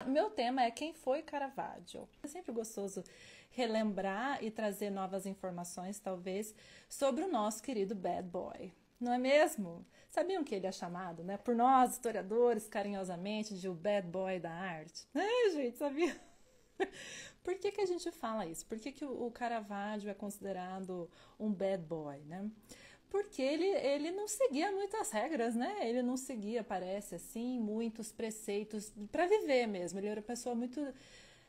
Meu tema é quem foi Caravaggio. É sempre gostoso relembrar e trazer novas informações, talvez, sobre o nosso querido Bad Boy. Não é mesmo? Sabiam que ele é chamado, né, por nós, historiadores, carinhosamente, de o Bad Boy da arte? Gente, sabia? Por que a gente fala isso? Por que o Caravaggio é considerado um bad boy, né? Porque ele não seguia muitas regras, né? Ele não seguia, parece assim, muitos preceitos para viver mesmo. Ele era uma pessoa muito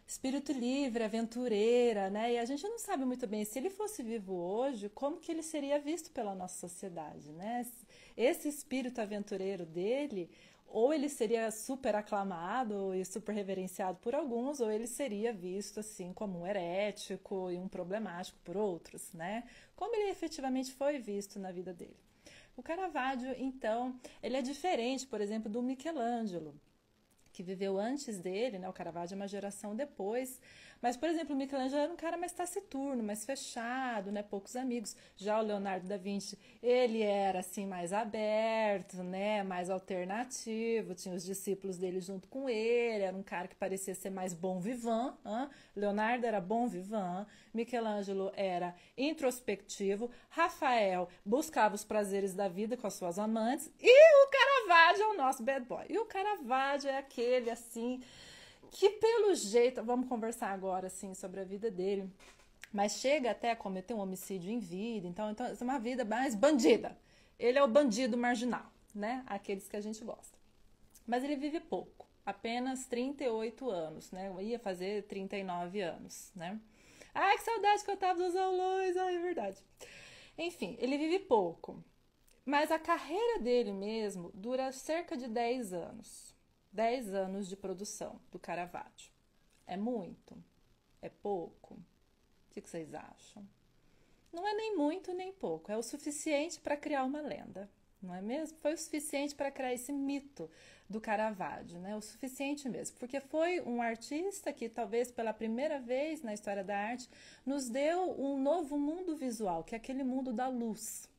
espírito livre, aventureira, né? E a gente não sabe muito bem se ele fosse vivo hoje, como que ele seria visto pela nossa sociedade, né? Esse espírito aventureiro dele, ou ele seria super aclamado e super reverenciado por alguns, ou ele seria visto assim como um herético e um problemático por outros, né? Como ele efetivamente foi visto na vida dele. O Caravaggio, então, ele é diferente, por exemplo, do Michelangelo, que viveu antes dele, né? O Caravaggio é uma geração depois. Mas, por exemplo, o Michelangelo era um cara mais taciturno, mais fechado, né? Poucos amigos. Já o Leonardo da Vinci, ele era assim mais aberto, né? Mais alternativo, tinha os discípulos dele junto com ele, era um cara que parecia ser mais bon vivant. Hein? Leonardo era bon vivant, Michelangelo era introspectivo, Rafael buscava os prazeres da vida com as suas amantes e o Caravaggio é o nosso bad boy. E o Caravaggio é aquele assim que pelo jeito, vamos conversar agora assim sobre a vida dele, mas chega até a cometer um homicídio em vida, então é uma vida mais bandida. Ele é o bandido marginal, né? Aqueles que a gente gosta. Mas ele vive pouco, apenas 38 anos, né? Eu ia fazer 39 anos, né? Ai, que saudade que eu tava dos aulões, ai, é verdade. Enfim, ele vive pouco. Mas a carreira dele mesmo dura cerca de 10 anos. 10 anos de produção do Caravaggio. É muito? É pouco? O que vocês acham? Não é nem muito nem pouco, é o suficiente para criar uma lenda, não é mesmo? Foi o suficiente para criar esse mito do Caravaggio, né? O suficiente mesmo, porque foi um artista que talvez pela primeira vez na história da arte nos deu um novo mundo visual, que é aquele mundo da luz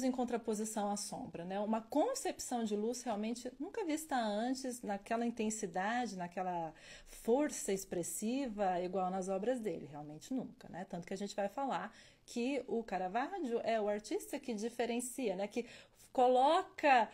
em contraposição à sombra, né? Uma concepção de luz realmente nunca vista antes, naquela intensidade, naquela força expressiva, igual nas obras dele, realmente nunca, né? Tanto que a gente vai falar que o Caravaggio é o artista que diferencia, né? Que coloca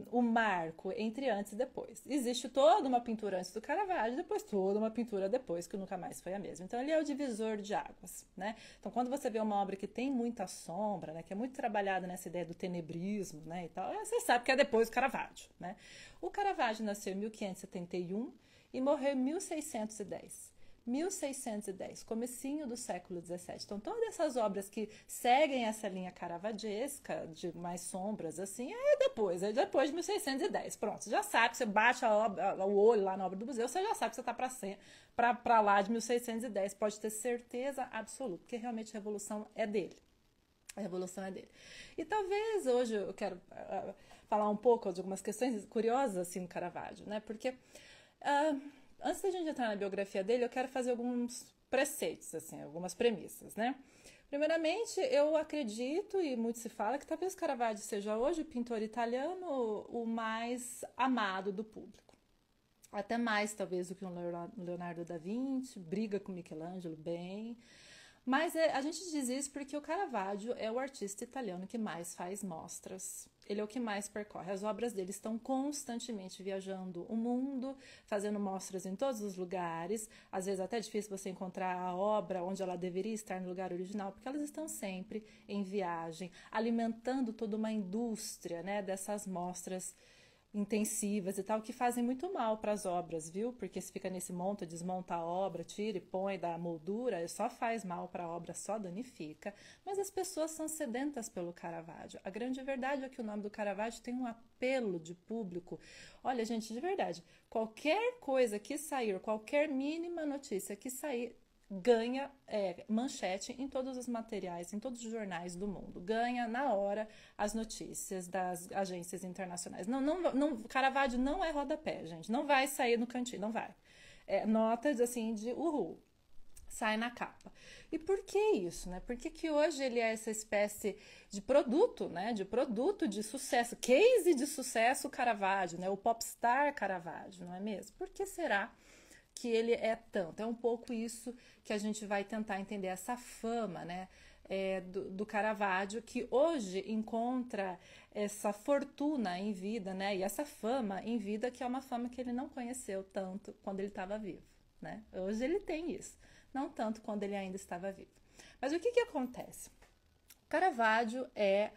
o marco entre antes e depois. Existe toda uma pintura antes do Caravaggio, depois toda uma pintura depois, que nunca mais foi a mesma. Então ele é o divisor de águas, né? Então quando você vê uma obra que tem muita sombra, né, que é muito trabalhada nessa ideia do tenebrismo, né, e tal, você sabe que é depois do Caravaggio, né? O Caravaggio nasceu em 1571 e morreu em 1610. 1610, comecinho do século XVII. Então, todas essas obras que seguem essa linha caravaggesca, de mais sombras, assim, é depois de 1610. Pronto, você já sabe, você bate o olho lá na obra do museu, você já sabe que você está para lá de 1610, pode ter certeza absoluta, porque realmente a revolução é dele. A revolução é dele. E talvez hoje eu quero falar um pouco de algumas questões curiosas assim no Caravaggio, né? Porque antes da gente entrar na biografia dele, eu quero fazer alguns preceitos, assim, algumas premissas, né? Primeiramente, eu acredito, e muito se fala, que talvez Caravaggio seja hoje o pintor italiano o mais amado do público. Até mais, talvez, do que um Leonardo da Vinci, briga com Michelangelo bem. Mas a gente diz isso porque o Caravaggio é o artista italiano que mais faz mostras. Ele é o que mais percorre. As obras dele estão constantemente viajando o mundo, fazendo mostras em todos os lugares. Às vezes até é difícil você encontrar a obra onde ela deveria estar no lugar original, porque elas estão sempre em viagem, alimentando toda uma indústria, né, dessas mostras intensivas e tal, que fazem muito mal para as obras, viu? Porque se fica nesse monta, desmonta a obra, tira e põe da moldura, só faz mal para a obra, só danifica. Mas as pessoas são sedentas pelo Caravaggio. A grande verdade é que o nome do Caravaggio tem um apelo de público. Olha, gente, de verdade, qualquer coisa que sair, qualquer mínima notícia que sair, ganha manchete em todos os materiais, em todos os jornais do mundo. Ganha na hora as notícias das agências internacionais. Caravaggio não é rodapé, gente. Não vai sair no cantinho, não vai. Notas assim de uhul. sai na capa. E por que isso, né? Por que hoje ele é essa espécie de produto, né? De produto de sucesso, case de sucesso Caravaggio, né? O popstar Caravaggio, não é mesmo? Por que será que ele é tanto? É um pouco isso que a gente vai tentar entender, essa fama, né? Do Caravaggio, que hoje encontra essa fortuna em vida, né? E essa fama em vida, que é uma fama que ele não conheceu tanto quando ele estava vivo, né? Hoje ele tem isso, não tanto quando ele ainda estava vivo. Mas o que acontece? Caravaggio é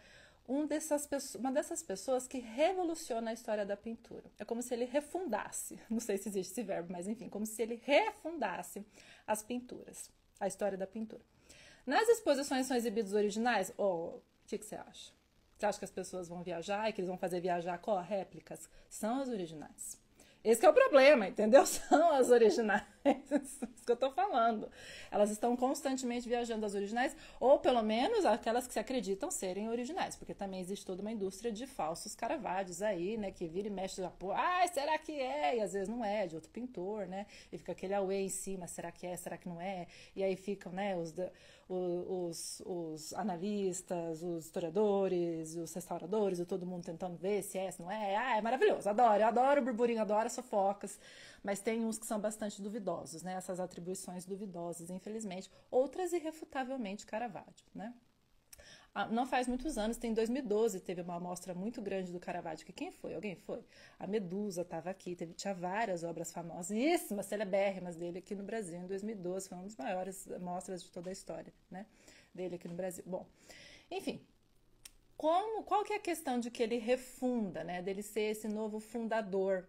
uma dessas pessoas que revoluciona a história da pintura. É como se ele refundasse, não sei se existe esse verbo, mas enfim, como se ele refundasse as pinturas, a história da pintura. Nas exposições são exibidos originais? O que você acha? Você acha que as pessoas vão viajar e que eles vão fazer viajar com réplicas? São as originais. Esse que é o problema, entendeu? São as originais. Isso que eu tô falando. Elas estão constantemente viajando as originais, ou pelo menos aquelas que se acreditam serem originais, porque também existe toda uma indústria de falsos Caravaggios aí, né? Que vira e mexe já, pô, será que é? E às vezes não é, de outro pintor, né? E fica aquele away em cima, será que é, será que não é? E aí ficam, né, os analistas, os historiadores, os restauradores, e todo mundo tentando ver se é, se não é. É maravilhoso, adoro, eu adoro o burburinho, adoro as fofocas, mas tem uns que são bastante duvidosos, né? Essas atribuições duvidosas, infelizmente. Outras, irrefutavelmente, Caravaggio, né? Não faz muitos anos, em 2012, teve uma amostra muito grande do Caravaggio, que quem foi? Alguém foi? A Medusa estava aqui, tinha várias obras famosíssimas, celebérrimas dele aqui no Brasil, em 2012, foi uma das maiores amostras de toda a história, né, dele aqui no Brasil. Bom, enfim, qual que é a questão de que ele refunda, né, dele ser esse novo fundador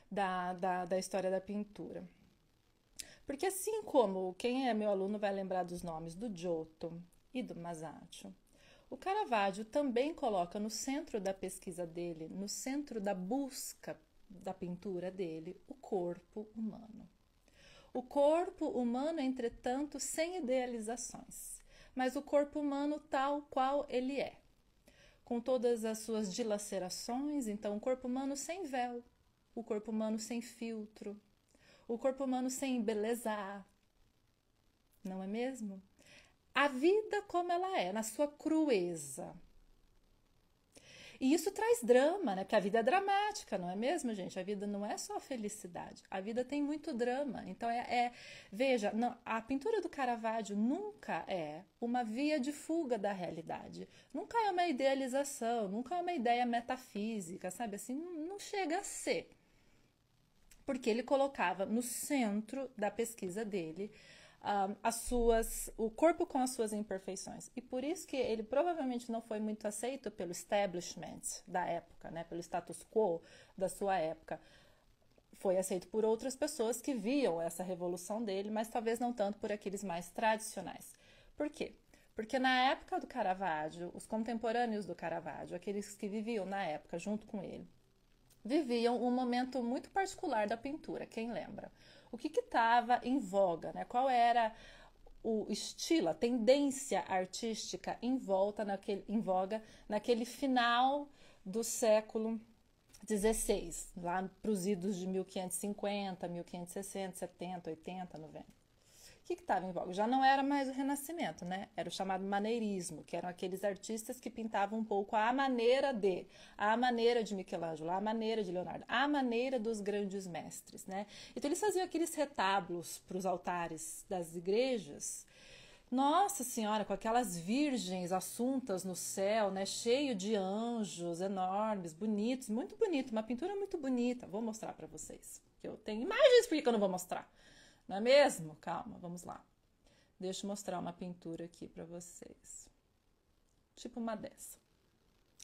da história da pintura? Porque assim como quem é meu aluno vai lembrar dos nomes do Giotto e do Masaccio, o Caravaggio também coloca no centro da pesquisa dele, no centro da busca da pintura dele, o corpo humano. O corpo humano, entretanto, sem idealizações, mas o corpo humano tal qual ele é, com todas as suas dilacerações. Então, o corpo humano sem véu, o corpo humano sem filtro, o corpo humano sem embelezar, não é mesmo? A vida como ela é, na sua crueza. E isso traz drama, né? Porque a vida é dramática, não é mesmo, gente? A vida não é só felicidade. A vida tem muito drama. Então, veja, a pintura do Caravaggio nunca é uma via de fuga da realidade. Nunca é uma idealização, nunca é uma ideia metafísica, sabe? Assim, não chega a ser. Porque ele colocava no centro da pesquisa dele o corpo com as suas imperfeições. E por isso que ele provavelmente não foi muito aceito pelo establishment da época, né? Pelo status quo da sua época. Foi aceito por outras pessoas que viam essa revolução dele, mas talvez não tanto por aqueles mais tradicionais. Por quê? Porque na época do Caravaggio, os contemporâneos do Caravaggio, aqueles que viviam na época junto com ele, viviam um momento muito particular da pintura, quem lembra? O que estava em voga, né? Qual era o estilo, a tendência artística em voga naquele final do século XVI, lá para os idos de 1550, 1560, 70, 80, 90. O que estava em voga? Já não era mais o Renascimento, né? Era o chamado maneirismo, que eram aqueles artistas que pintavam um pouco à maneira de Michelangelo, à maneira de Leonardo, à maneira dos grandes mestres, né? Então eles faziam aqueles retábulos para os altares das igrejas. Nossa Senhora, com aquelas virgens assuntas no céu, né? Cheio de anjos enormes, bonitos, muito bonito, uma pintura muito bonita. Vou mostrar para vocês. Eu tenho imagens, por que eu não vou mostrar? Não é mesmo? Calma, vamos lá. Deixa eu mostrar uma pintura aqui para vocês. Tipo uma dessa,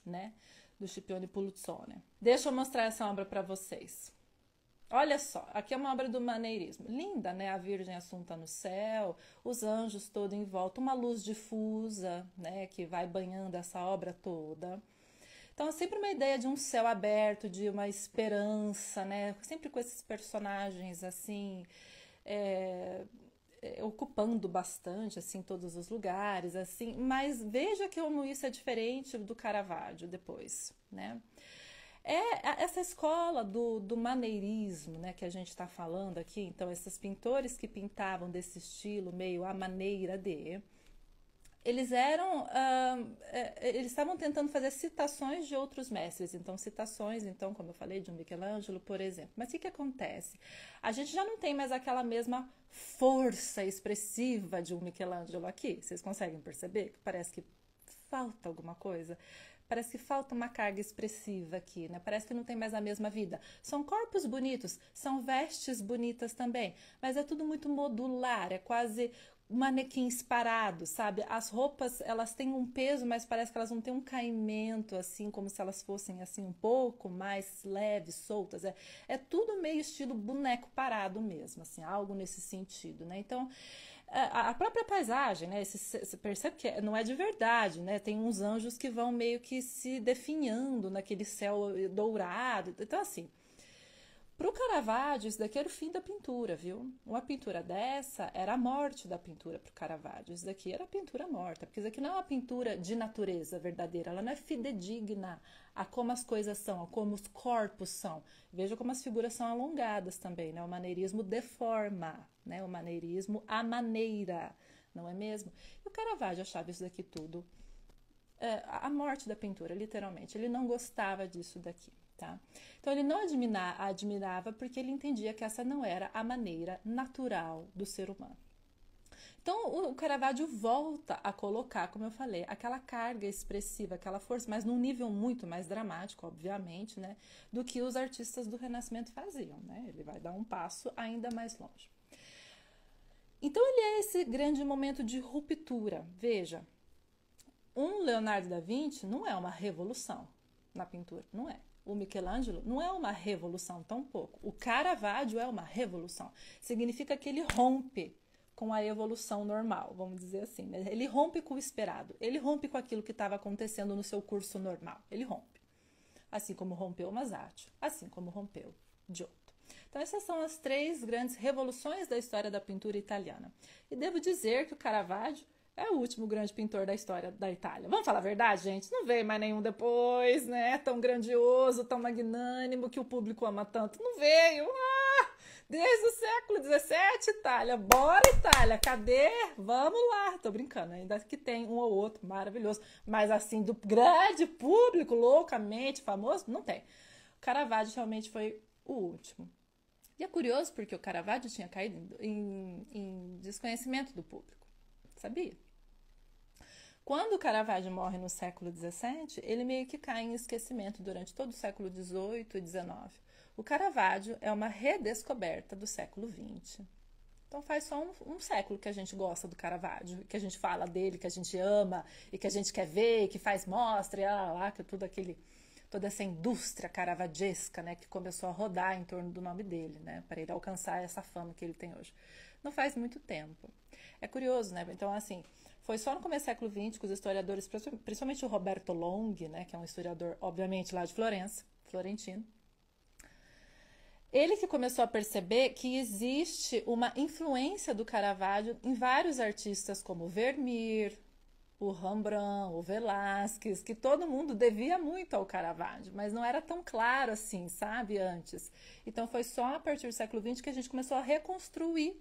né? Do Scipione Puluzzone. Deixa eu mostrar essa obra para vocês. Olha só, aqui é uma obra do maneirismo. Linda, né? A Virgem assunta no céu, os anjos todos em volta, uma luz difusa, né? Que vai banhando essa obra toda. Então, é sempre uma ideia de um céu aberto, de uma esperança, né? Sempre com esses personagens, assim... ocupando bastante assim todos os lugares, assim, mas veja que como isso é diferente do Caravaggio depois, né? essa escola do maneirismo, né, que a gente está falando aqui. Então, esses pintores que pintavam desse estilo meio à maneira de, eles eles estavam tentando fazer citações de outros mestres. Então, citações, então, como eu falei, de um Michelangelo, por exemplo. Mas o que acontece? A gente já não tem mais aquela mesma força expressiva de um Michelangelo aqui. Vocês conseguem perceber? Parece que falta alguma coisa. Parece que falta uma carga expressiva aqui, né? Parece que não tem mais a mesma vida. São corpos bonitos, são vestes bonitas também, mas é tudo muito modular, é quase manequins parados, sabe? As roupas, elas têm um peso, mas parece que elas não têm um caimento, assim, como se elas fossem, assim, um pouco mais leves, soltas. É tudo meio estilo boneco parado mesmo, assim, algo nesse sentido, né? Então, a própria paisagem, né? Você percebe que não é de verdade, né? Tem uns anjos que vão meio que se definhando naquele céu dourado. Então, assim, para o Caravaggio, isso daqui era o fim da pintura, viu? Uma pintura dessa era a morte da pintura para o Caravaggio. Isso daqui era a pintura morta, porque isso aqui não é uma pintura de natureza verdadeira, ela não é fidedigna a como as coisas são, a como os corpos são. Veja como as figuras são alongadas também, né? O maneirismo deforma, né? O maneirismo à maneira, não é mesmo? E o Caravaggio achava isso daqui tudo a morte da pintura, literalmente. Ele não gostava disso daqui. Tá? Então ele não admirava porque ele entendia que essa não era a maneira natural do ser humano. Então o Caravaggio volta a colocar, como eu falei, aquela carga expressiva, aquela força, mas num nível muito mais dramático, obviamente, né, do que os artistas do Renascimento faziam, né? Ele vai dar um passo ainda mais longe. Então ele é esse grande momento de ruptura. Veja, um Leonardo da Vinci não é uma revolução na pintura, não é. O Michelangelo não é uma revolução, tampouco. O Caravaggio é uma revolução. Significa que ele rompe com a evolução normal, vamos dizer assim. Né? Ele rompe com o esperado. Ele rompe com aquilo que estava acontecendo no seu curso normal. Ele rompe. Assim como rompeu Masaccio, assim como rompeu Giotto. Então essas são as três grandes revoluções da história da pintura italiana. E devo dizer que o Caravaggio é o último grande pintor da história da Itália. Vamos falar a verdade, gente? Não veio mais nenhum depois, né? Tão grandioso, tão magnânimo, que o público ama tanto. Não veio. Desde o século XVII, Itália. Bora, Itália. Cadê? Vamos lá. Tô brincando, ainda que tem um ou outro maravilhoso. Mas assim, do grande público, loucamente famoso, não tem. O Caravaggio realmente foi o último. E é curioso porque o Caravaggio tinha caído em desconhecimento do público. Sabia? Quando o Caravaggio morre no século XVII, ele meio que cai em esquecimento durante todo o século XVIII e XIX. O Caravaggio é uma redescoberta do século XX. Então faz só um século que a gente gosta do Caravaggio, que a gente fala dele, que a gente ama, e que a gente quer ver, que faz mostra, e lá, que toda essa indústria caravaggesca, né, que começou a rodar em torno do nome dele, né, para ele alcançar essa fama que ele tem hoje. Não faz muito tempo. É curioso, né? Então, assim, foi só no começo do século XX que os historiadores, principalmente o Roberto Longhi, né, que é um historiador, obviamente, lá de Florença, florentino, ele que começou a perceber que existe uma influência do Caravaggio em vários artistas como o Vermeer, o Rembrandt, o Velázquez, que todo mundo devia muito ao Caravaggio, mas não era tão claro assim, sabe, antes. Então foi só a partir do século XX que a gente começou a reconstruir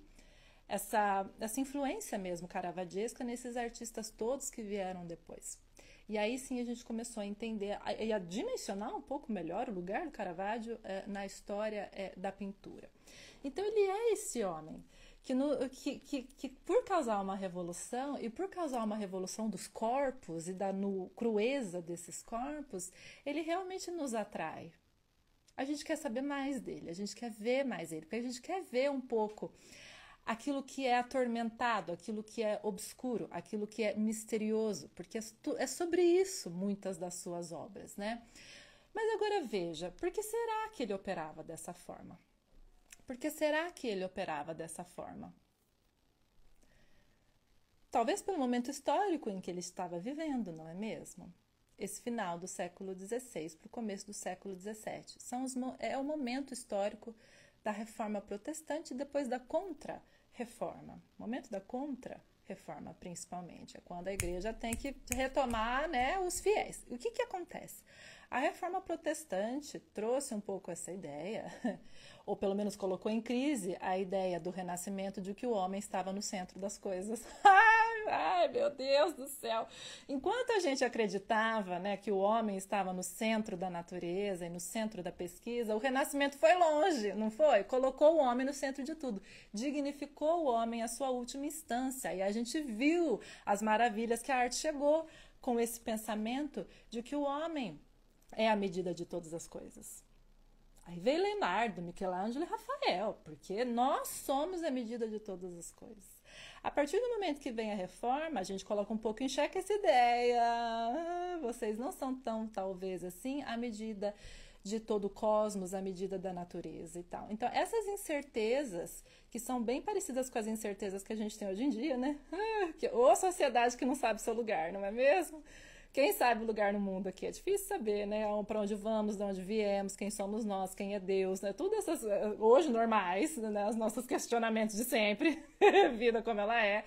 essa influência mesmo caravaggesca nesses artistas todos que vieram depois. E aí sim a gente começou a entender e a dimensionar um pouco melhor o lugar do Caravaggio na história da pintura. Então ele é esse homem que por causar uma revolução e por causar uma revolução dos corpos e da crueza desses corpos, ele realmente nos atrai. A gente quer saber mais dele, a gente quer ver mais ele, porque a gente quer ver um pouco aquilo que é atormentado, aquilo que é obscuro, aquilo que é misterioso, porque é sobre isso muitas das suas obras, né? Mas agora veja, por que será que ele operava dessa forma? Por que será que ele operava dessa forma? Talvez pelo momento histórico em que ele estava vivendo, não é mesmo? Esse final do século XVI para o começo do século XVII. É o momento histórico da Reforma Protestante e depois da Contra-Reforma. O momento da Contra-Reforma, principalmente, é quando a igreja tem que retomar, né, os fiéis. E o que acontece? A Reforma Protestante trouxe um pouco essa ideia, ou pelo menos colocou em crise a ideia do Renascimento de que o homem estava no centro das coisas. Ai, meu Deus do céu! Enquanto a gente acreditava, né, que o homem estava no centro da natureza e no centro da pesquisa, o Renascimento foi longe, não foi? Colocou o homem no centro de tudo, dignificou o homem à sua última instância, e a gente viu as maravilhas que a arte chegou com esse pensamento de que o homem é a medida de todas as coisas. Aí veio Leonardo, Michelangelo e Rafael, porque nós somos a medida de todas as coisas. A partir do momento que vem a reforma, a gente coloca um pouco em xeque essa ideia. Vocês não são tão, talvez assim, a medida de todo o cosmos, a medida da natureza e tal. Então, essas incertezas, que são bem parecidas com as incertezas que a gente tem hoje em dia, né? Ou sociedade que não sabe seu lugar, não é mesmo? Quem sabe o lugar no mundo aqui? É difícil saber, né? Para onde vamos, de onde viemos, quem somos nós, quem é Deus, né? Tudo essas, hoje normais, né? Os nossos questionamentos de sempre, vida como ela é.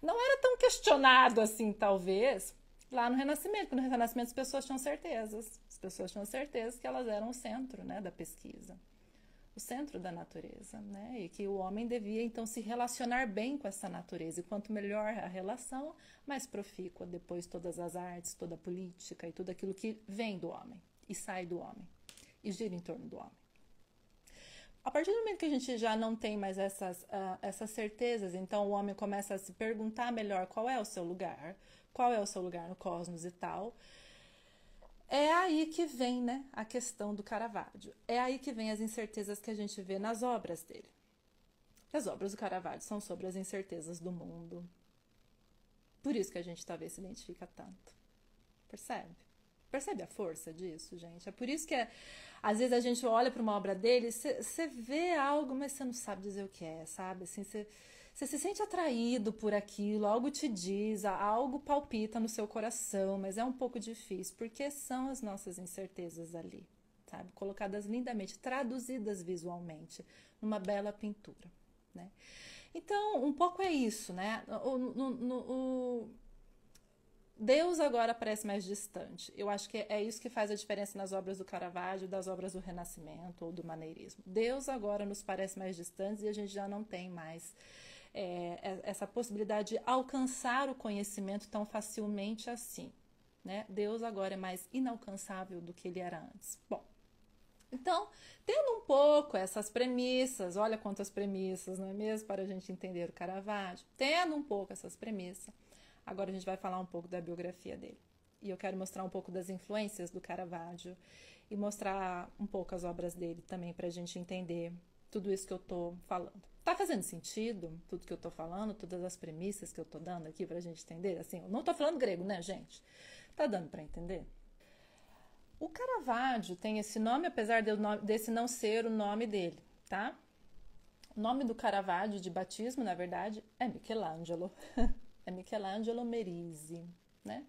Não era tão questionado assim, talvez, lá no Renascimento. No Renascimento as pessoas tinham certezas. As pessoas tinham certeza que elas eram o centro, né, da pesquisa. O centro da natureza, né? E que o homem devia então se relacionar bem com essa natureza. E quanto melhor a relação, mais profícua depois todas as artes, toda a política e tudo aquilo que vem do homem e sai do homem e gira em torno do homem. A partir do momento que a gente já não tem mais essas certezas, então o homem começa a se perguntar melhor qual é o seu lugar no cosmos e tal. É aí que vem, né, a questão do Caravaggio. É aí que vem as incertezas que a gente vê nas obras dele. As obras do Caravaggio são sobre as incertezas do mundo. Por isso que a gente talvez se identifica tanto. Percebe? Percebe a força disso, gente? É por isso que às vezes a gente olha para uma obra dele, você vê algo, mas você não sabe dizer o que é, sabe? Assim, você se sente atraído por aquilo, algo te diz, algo palpita no seu coração, mas é um pouco difícil, porque são as nossas incertezas ali, sabe? Colocadas lindamente, traduzidas visualmente, numa bela pintura, né? Então, um pouco é isso, né? Deus agora parece mais distante. Eu acho que é isso que faz a diferença nas obras do Caravaggio, das obras do Renascimento ou do Maneirismo. Deus agora nos parece mais distante e a gente já não tem mais essa possibilidade de alcançar o conhecimento tão facilmente assim, né? Deus agora é mais inalcançável do que ele era antes. Bom, então, tendo um pouco essas premissas, olha quantas premissas, não é mesmo, para a gente entender o Caravaggio, tendo um pouco essas premissas, agora a gente vai falar um pouco da biografia dele. E eu quero mostrar um pouco das influências do Caravaggio e mostrar um pouco as obras dele também para a gente entender tudo isso que eu estou falando. Tá fazendo sentido tudo que eu tô falando, todas as premissas que eu tô dando aqui pra gente entender? Assim, eu não tô falando grego, né, gente? Tá dando pra entender? O Caravaggio tem esse nome, apesar desse não ser o nome dele, tá? O nome do Caravaggio de batismo, na verdade, é Michelangelo. É Michelangelo Merisi, né?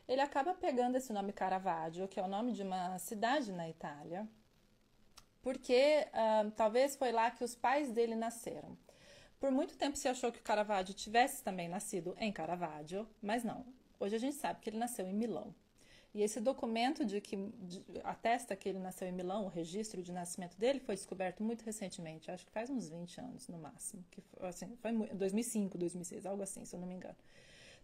Ele acaba pegando esse nome Caravaggio, que é o nome de uma cidade na Itália, porque talvez foi lá que os pais dele nasceram. Por muito tempo se achou que o Caravaggio tivesse também nascido em Caravaggio, mas não. Hoje a gente sabe que ele nasceu em Milão. E esse documento atesta que ele nasceu em Milão, o registro de nascimento dele, foi descoberto muito recentemente, acho que faz uns 20 anos no máximo. Que assim, foi 2005, 2006, algo assim, se eu não me engano.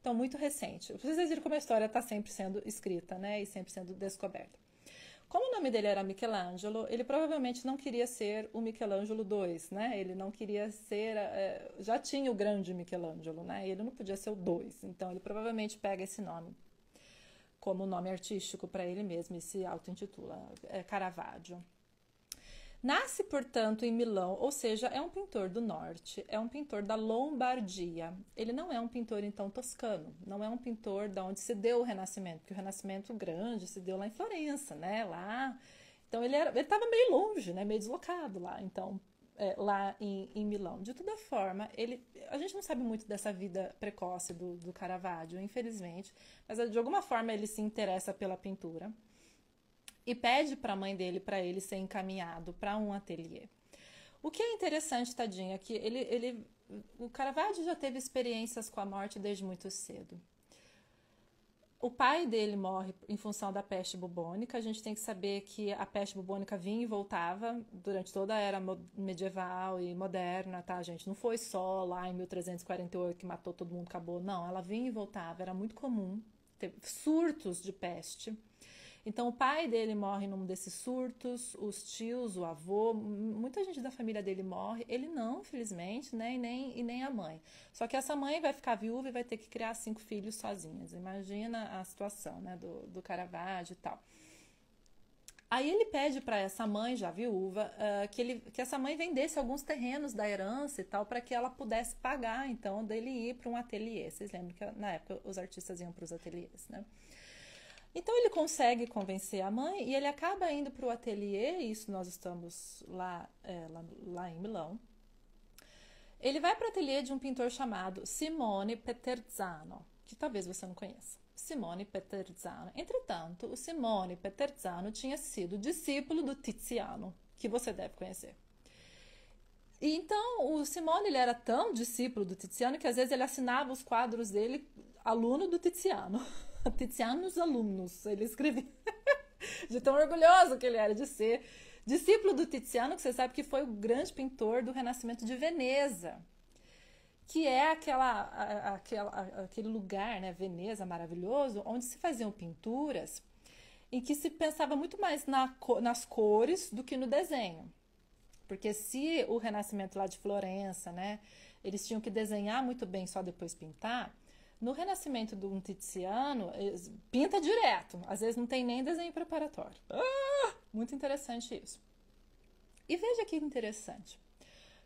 Então, muito recente. Vocês viram como a história está sempre sendo escrita, né, e sempre sendo descoberta. Como o nome dele era Michelangelo, ele provavelmente não queria ser o Michelangelo II, né? Ele não queria ser... já tinha o grande Michelangelo, né? Ele não podia ser o 2. Então, ele provavelmente pega esse nome como nome artístico para ele mesmo e se auto-intitula Caravaggio. Nasce, portanto, em Milão, ou seja, é um pintor do norte, é um pintor da Lombardia. Ele não é um pintor, então, toscano, não é um pintor da onde se deu o Renascimento, porque o Renascimento grande se deu lá em Florença, né? Lá. Então, ele estava meio longe, né? Meio deslocado lá, então, lá em Milão. De toda forma, a gente não sabe muito dessa vida precoce do Caravaggio, infelizmente, mas de alguma forma ele se interessa pela pintura e pede para a mãe dele para ele ser encaminhado para um ateliê. O que é interessante, tadinho, é que o Caravaggio já teve experiências com a morte desde muito cedo. O pai dele morre em função da peste bubônica. A gente tem que saber que a peste bubônica vinha e voltava durante toda a era medieval e moderna, tá, gente? Não foi só lá em 1348 que matou todo mundo, acabou. Não, ela vinha e voltava. Era muito comum ter surtos de peste. Então, o pai dele morre num desses surtos, os tios, o avô, muita gente da família dele morre. Ele não, felizmente, né? E nem a mãe. Só que essa mãe vai ficar viúva e vai ter que criar 5 filhos sozinhas. Imagina a situação, né? Do Caravaggio e tal. Aí ele pede para essa mãe, já viúva, que essa mãe vendesse alguns terrenos da herança e tal, para que ela pudesse pagar, então, dele ir para um ateliê. Vocês lembram que na época os artistas iam para os ateliês, né? Então ele consegue convencer a mãe e ele acaba indo para o ateliê, isso nós estamos lá em Milão. Ele vai para o ateliê de um pintor chamado Simone Peterzano, que talvez você não conheça. Simone Peterzano. Entretanto, o Simone Peterzano tinha sido discípulo do Tiziano, que você deve conhecer. E então o Simone ele era tão discípulo do Tiziano que às vezes ele assinava os quadros dele aluno do Tiziano. Tizianos alunos, ele escrevia. De tão orgulhoso que ele era de ser discípulo do Tiziano, que você sabe que foi o grande pintor do Renascimento de Veneza, que é aquele lugar, né, Veneza, maravilhoso, onde se faziam pinturas em que se pensava muito mais nas cores do que no desenho. Porque se o Renascimento lá de Florença, né, eles tinham que desenhar muito bem só depois pintar, no Renascimento do Tiziano, pinta direto. Às vezes não tem nem desenho preparatório. Muito interessante isso. E veja que interessante.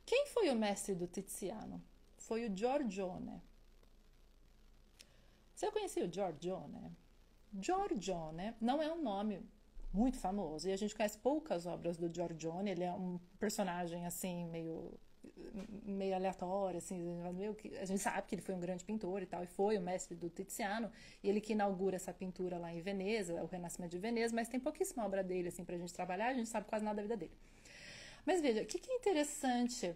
Quem foi o mestre do Tiziano? Foi o Giorgione. Você conhecia o Giorgione? Giorgione não é um nome muito famoso. E a gente conhece poucas obras do Giorgione. Ele é um personagem assim, meio aleatório, assim, a gente sabe que ele foi um grande pintor e tal, e foi o mestre do Tiziano, e ele que inaugura essa pintura lá em Veneza, o Renascimento de Veneza, mas tem pouquíssima obra dele, assim, pra gente trabalhar, a gente sabe quase nada da vida dele. Mas veja, o que é interessante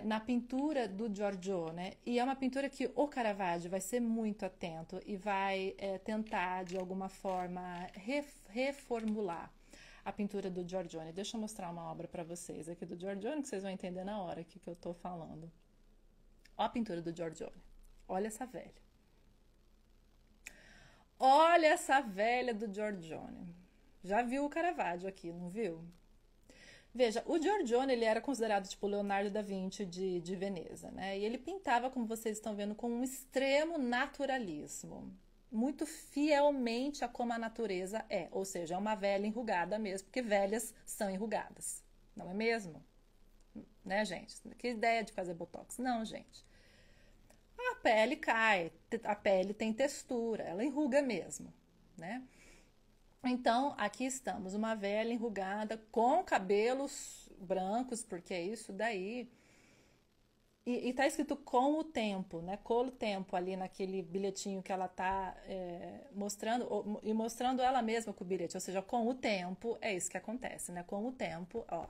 na pintura do Giorgione, né? E é uma pintura que o Caravaggio vai ser muito atento e vai tentar, de alguma forma, reformular a pintura do Giorgione. Deixa eu mostrar uma obra para vocês aqui do Giorgione, que vocês vão entender na hora que eu tô falando. Ó a pintura do Giorgione. Olha essa velha. Olha essa velha do Giorgione. Já viu o Caravaggio aqui, não viu? Veja, o Giorgione ele era considerado tipo Leonardo da Vinci de Veneza, né? E ele pintava, como vocês estão vendo, com um extremo naturalismo. Muito fielmente a como a natureza é, ou seja, é uma velha enrugada mesmo, porque velhas são enrugadas, não é mesmo? Né, gente? Que ideia de fazer botox? Não, gente. A pele cai, a pele tem textura, ela enruga mesmo, né? Então, aqui estamos, uma velha enrugada com cabelos brancos, porque é isso daí. E tá escrito com o tempo, né? Com o tempo ali naquele bilhetinho que ela tá mostrando, e mostrando ela mesma com o bilhete. Ou seja, com o tempo, é isso que acontece, né? Com o tempo, ó,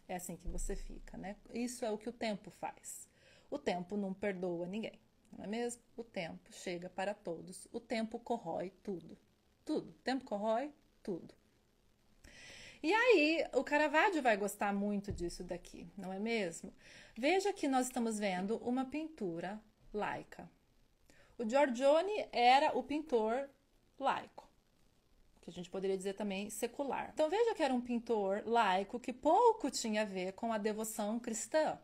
é assim que você fica, né? Isso é o que o tempo faz. O tempo não perdoa ninguém, não é mesmo? O tempo chega para todos. O tempo corrói tudo. Tudo. O tempo corrói tudo. E aí, o Caravaggio vai gostar muito disso daqui, não é mesmo? Veja que nós estamos vendo uma pintura laica. O Giorgione era o pintor laico, que a gente poderia dizer também secular. Então veja que era um pintor laico que pouco tinha a ver com a devoção cristã.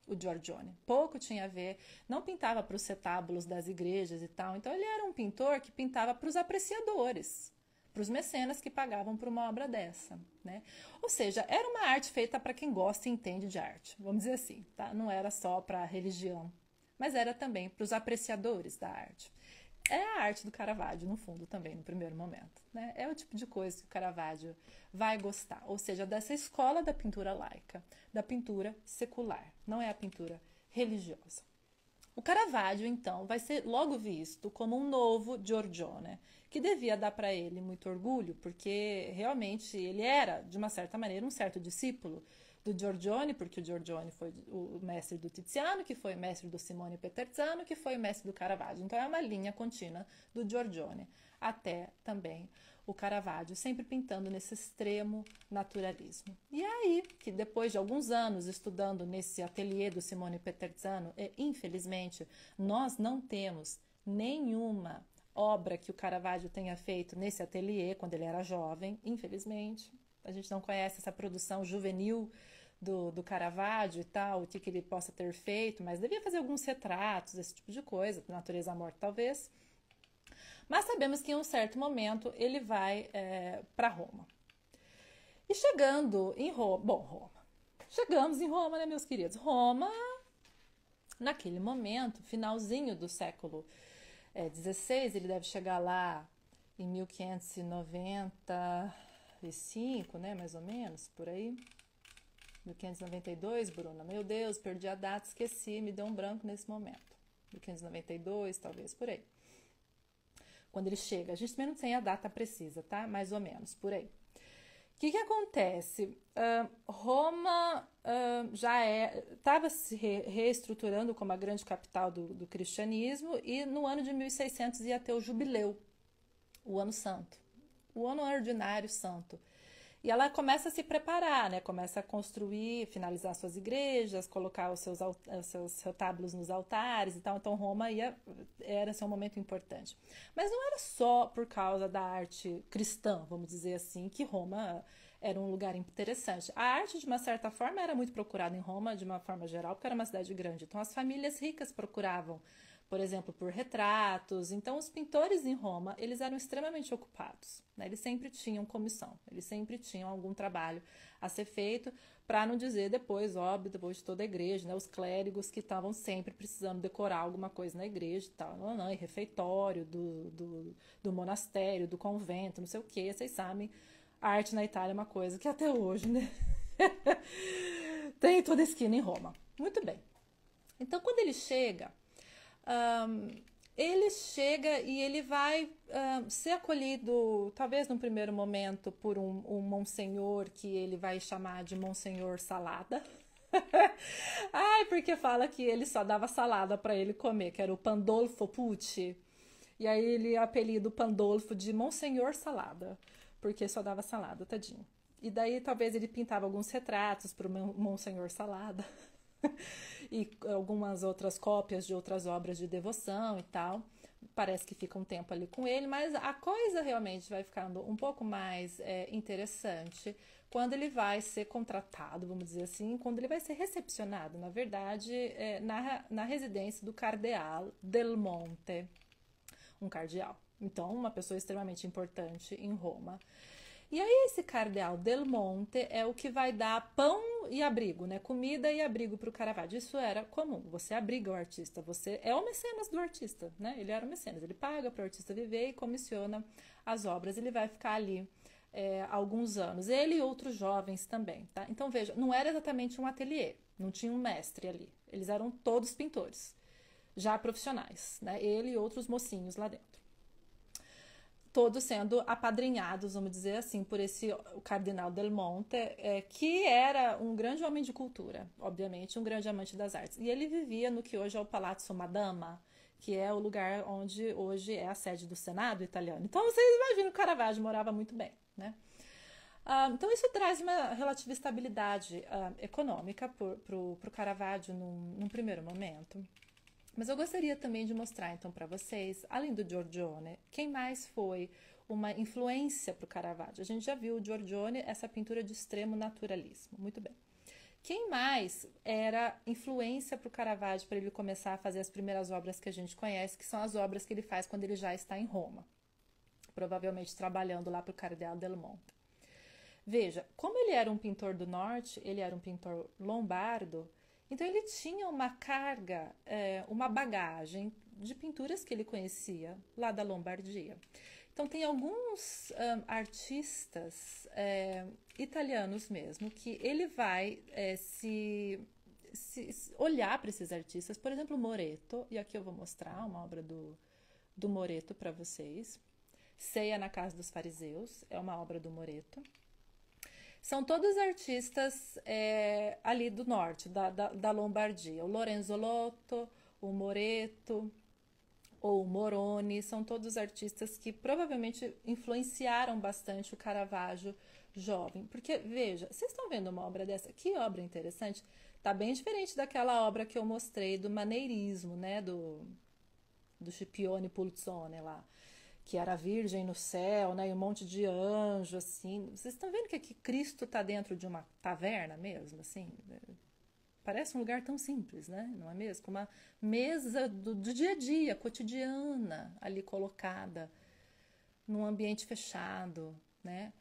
O Giorgione pouco tinha a ver, não pintava para os cetábulos das igrejas e tal. Então ele era um pintor que pintava para os apreciadores, para os mecenas que pagavam por uma obra dessa, né? Ou seja, era uma arte feita para quem gosta e entende de arte, vamos dizer assim, tá? Não era só para a religião, mas era também para os apreciadores da arte. É a arte do Caravaggio, no fundo, também, no primeiro momento, né? É o tipo de coisa que o Caravaggio vai gostar, ou seja, dessa escola da pintura laica, da pintura secular, não é a pintura religiosa. O Caravaggio, então, vai ser logo visto como um novo Giorgione, que devia dar para ele muito orgulho, porque realmente ele era, de uma certa maneira, um certo discípulo do Giorgione, porque o Giorgione foi o mestre do Tiziano, que foi o mestre do Simone Peterzano, que foi o mestre do Caravaggio. Então é uma linha contínua do Giorgione até também o Caravaggio, sempre pintando nesse extremo naturalismo. E aí, que depois de alguns anos estudando nesse ateliê do Simone Peterzano, infelizmente, nós não temos nenhuma obra que o Caravaggio tenha feito nesse ateliê quando ele era jovem, infelizmente. A gente não conhece essa produção juvenil do Caravaggio e tal, o que ele possa ter feito, mas devia fazer alguns retratos, esse tipo de coisa, natureza morta talvez. Mas sabemos que em um certo momento ele vai para Roma. E chegando em Roma, chegamos em Roma, né, meus queridos? Roma, naquele momento, finalzinho do século XVI, ele deve chegar lá em 1595, né, mais ou menos, por aí. 1592, Bruna, meu Deus, perdi a data, esqueci, me deu um branco nesse momento. 1592, talvez, por aí. Quando ele chega, a gente também não tem a data precisa, tá? Mais ou menos, por aí. O que acontece? Roma já estava se reestruturando como a grande capital do cristianismo e no ano de 1600 ia ter o jubileu, o ano santo, o ano ordinário santo. E ela começa a se preparar, né? Começa a construir, finalizar suas igrejas, colocar os seus retábulos nos altares e tal. Então Roma era assim, um momento importante. Mas não era só por causa da arte cristã, vamos dizer assim, que Roma era um lugar interessante. A arte, de uma certa forma, era muito procurada em Roma, de uma forma geral, porque era uma cidade grande. Então as famílias ricas procuravam, por exemplo, por retratos. Então, os pintores em Roma, eles eram extremamente ocupados, né? Eles sempre tinham comissão, eles sempre tinham algum trabalho a ser feito, para não dizer depois, óbvio, depois de toda a igreja, né? Os clérigos que estavam sempre precisando decorar alguma coisa na igreja e tal, e refeitório do monastério, do convento, não sei o que, vocês sabem, a arte na Itália é uma coisa que até hoje, né? Tem toda a esquina em Roma. Muito bem. Então, quando ele chega e ele vai ser acolhido, talvez num primeiro momento, por um monsenhor que ele vai chamar de Monsenhor Salada. Ai, porque fala que ele só dava salada para ele comer, que era o Pandolfo Pucci. E aí ele apelido Pandolfo de Monsenhor Salada, porque só dava salada, tadinho. E daí talvez ele pintava alguns retratos para o Monsenhor Salada. E algumas outras cópias de outras obras de devoção e tal. Parece que fica um tempo ali com ele, mas a coisa realmente vai ficando um pouco mais interessante quando ele vai ser contratado, vamos dizer assim, quando ele vai ser recepcionado, na verdade, na residência do Cardeal del Monte, um cardeal. Então, uma pessoa extremamente importante em Roma. E aí esse Cardeal del Monte é o que vai dar pão e abrigo, né? Comida e abrigo para o Caravaggio. Isso era comum. Você abriga o artista, você é o mecenas do artista, né? Ele era o mecenas, ele paga para o artista viver e comissiona as obras. Ele vai ficar ali alguns anos. Ele e outros jovens também, tá? Então veja, não era exatamente um ateliê, não tinha um mestre ali. Eles eram todos pintores, já profissionais, né? Ele e outros mocinhos lá dentro. Todos sendo apadrinhados, vamos dizer assim, por o Cardeal del Monte, que era um grande homem de cultura, obviamente, um grande amante das artes. E ele vivia no que hoje é o Palazzo Madama, que é o lugar onde hoje é a sede do Senado italiano. Então, vocês imaginam que o Caravaggio morava muito bem, né? Então, isso traz uma relativa estabilidade econômica para o Caravaggio num primeiro momento. Mas eu gostaria também de mostrar, então, para vocês, além do Giorgione, quem mais foi uma influência para o Caravaggio. A gente já viu o Giorgione, essa pintura de extremo naturalismo. Muito bem. Quem mais era influência para o Caravaggio para ele começar a fazer as primeiras obras que a gente conhece, que são as obras que ele faz quando ele já está em Roma, provavelmente trabalhando lá para o Cardeal del Monte. Veja, como ele era um pintor do norte, ele era um pintor lombardo, então ele tinha uma carga, uma bagagem de pinturas que ele conhecia lá da Lombardia. Então tem alguns italianos mesmo, que ele vai olhar para esses artistas. Por exemplo, Moreto, e aqui eu vou mostrar uma obra do Moreto para vocês. Ceia na Casa dos Fariseus, é uma obra do Moreto. São todos artistas ali do norte, da Lombardia. O Lorenzo Lotto, o Moreto, ou o Moroni, são todos artistas que provavelmente influenciaram bastante o Caravaggio jovem. Porque, veja, vocês estão vendo uma obra dessa? Que obra interessante! Tá bem diferente daquela obra que eu mostrei do maneirismo, né? Do Scipione Pulzone lá, que era a Virgem no céu, né? E um monte de anjo, assim. Vocês estão vendo que aqui Cristo tá dentro de uma taverna mesmo, assim? Parece um lugar tão simples, né? Não é mesmo? Com uma mesa do dia a dia, cotidiana, ali colocada, num ambiente fechado, né?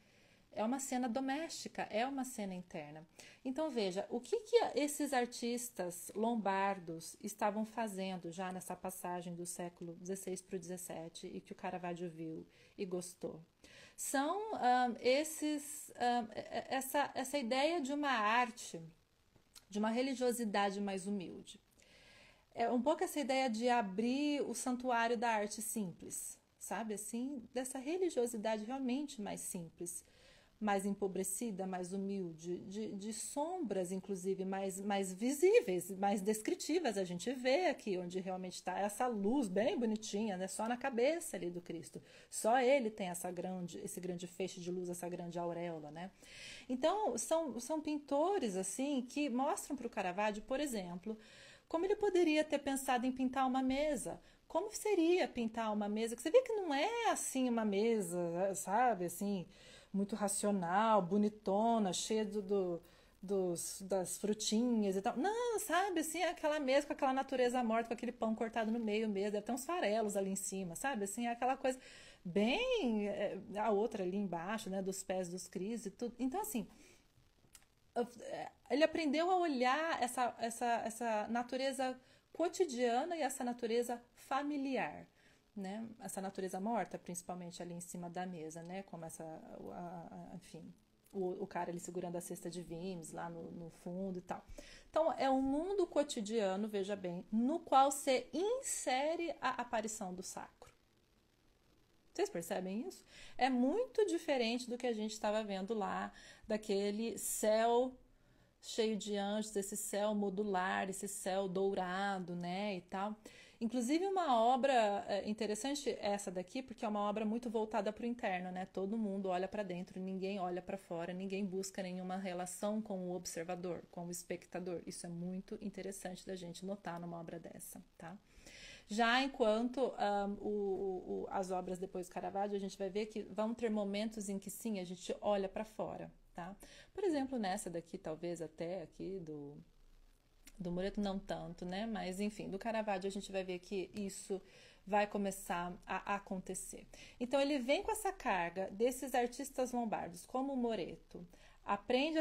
É uma cena doméstica, é uma cena interna. Então veja, o que esses artistas lombardos estavam fazendo já nessa passagem do século XVI para o XVII e que o Caravaggio viu e gostou? São essa ideia de uma arte, de uma religiosidade mais humilde. É um pouco essa ideia de abrir o santuário da arte simples, sabe assim? Dessa religiosidade realmente mais simples, mais empobrecida, mais humilde, de sombras, inclusive, mais visíveis, mais descritivas. A gente vê aqui onde realmente está essa luz bem bonitinha, né? Só na cabeça ali do Cristo. Só ele tem esse grande feixe de luz, essa grande auréola, né? Então, são pintores, assim, que mostram para o Caravaggio, por exemplo, como ele poderia ter pensado em pintar uma mesa. Como seria pintar uma mesa? Que você vê que não é, assim, uma mesa, sabe, assim, muito racional, bonitona, cheia das frutinhas e tal. Não, sabe, assim, aquela mesa com aquela natureza morta, com aquele pão cortado no meio mesmo, deve ter uns farelos ali em cima, sabe, assim, aquela coisa bem, a outra ali embaixo, né, dos pés dos cris e tudo. Então, assim, ele aprendeu a olhar essa natureza cotidiana e essa natureza familiar, né? Essa natureza morta, principalmente ali em cima da mesa, né? Como enfim, o cara ali segurando a cesta de vimes lá no fundo e tal. Então, é um mundo cotidiano, veja bem, no qual se insere a aparição do sacro. Vocês percebem isso? É muito diferente do que a gente estava vendo lá, daquele céu cheio de anjos, esse céu modular, esse céu dourado, né, e tal. Inclusive uma obra interessante essa daqui, porque é uma obra muito voltada para o interno, né? Todo mundo olha para dentro, ninguém olha para fora, ninguém busca nenhuma relação com o observador, com o espectador. Isso é muito interessante da gente notar numa obra dessa, tá? Já enquanto as obras depois do Caravaggio, a gente vai ver que vão ter momentos em que sim, a gente olha para fora, tá? Por exemplo, nessa daqui, talvez até aqui do Moreto, não tanto, né? Mas enfim, do Caravaggio a gente vai ver que isso vai começar a acontecer. Então ele vem com essa carga desses artistas lombardos, como o Moreto, aprende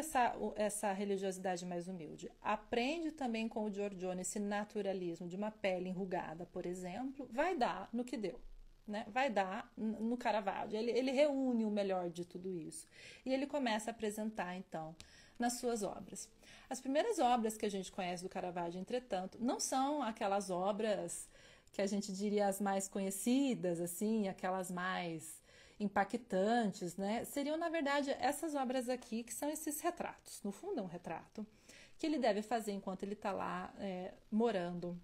essa religiosidade mais humilde, aprende também com o Giorgione esse naturalismo de uma pele enrugada, por exemplo, vai dar no que deu, né? Vai dar no Caravaggio. Ele reúne o melhor de tudo isso e ele começa a apresentar, então, nas suas obras. As primeiras obras que a gente conhece do Caravaggio, entretanto, não são aquelas obras que a gente diria as mais conhecidas, assim, aquelas mais impactantes, né? Seriam, na verdade, essas obras aqui, que são esses retratos. No fundo, é um retrato que ele deve fazer enquanto ele está lá morando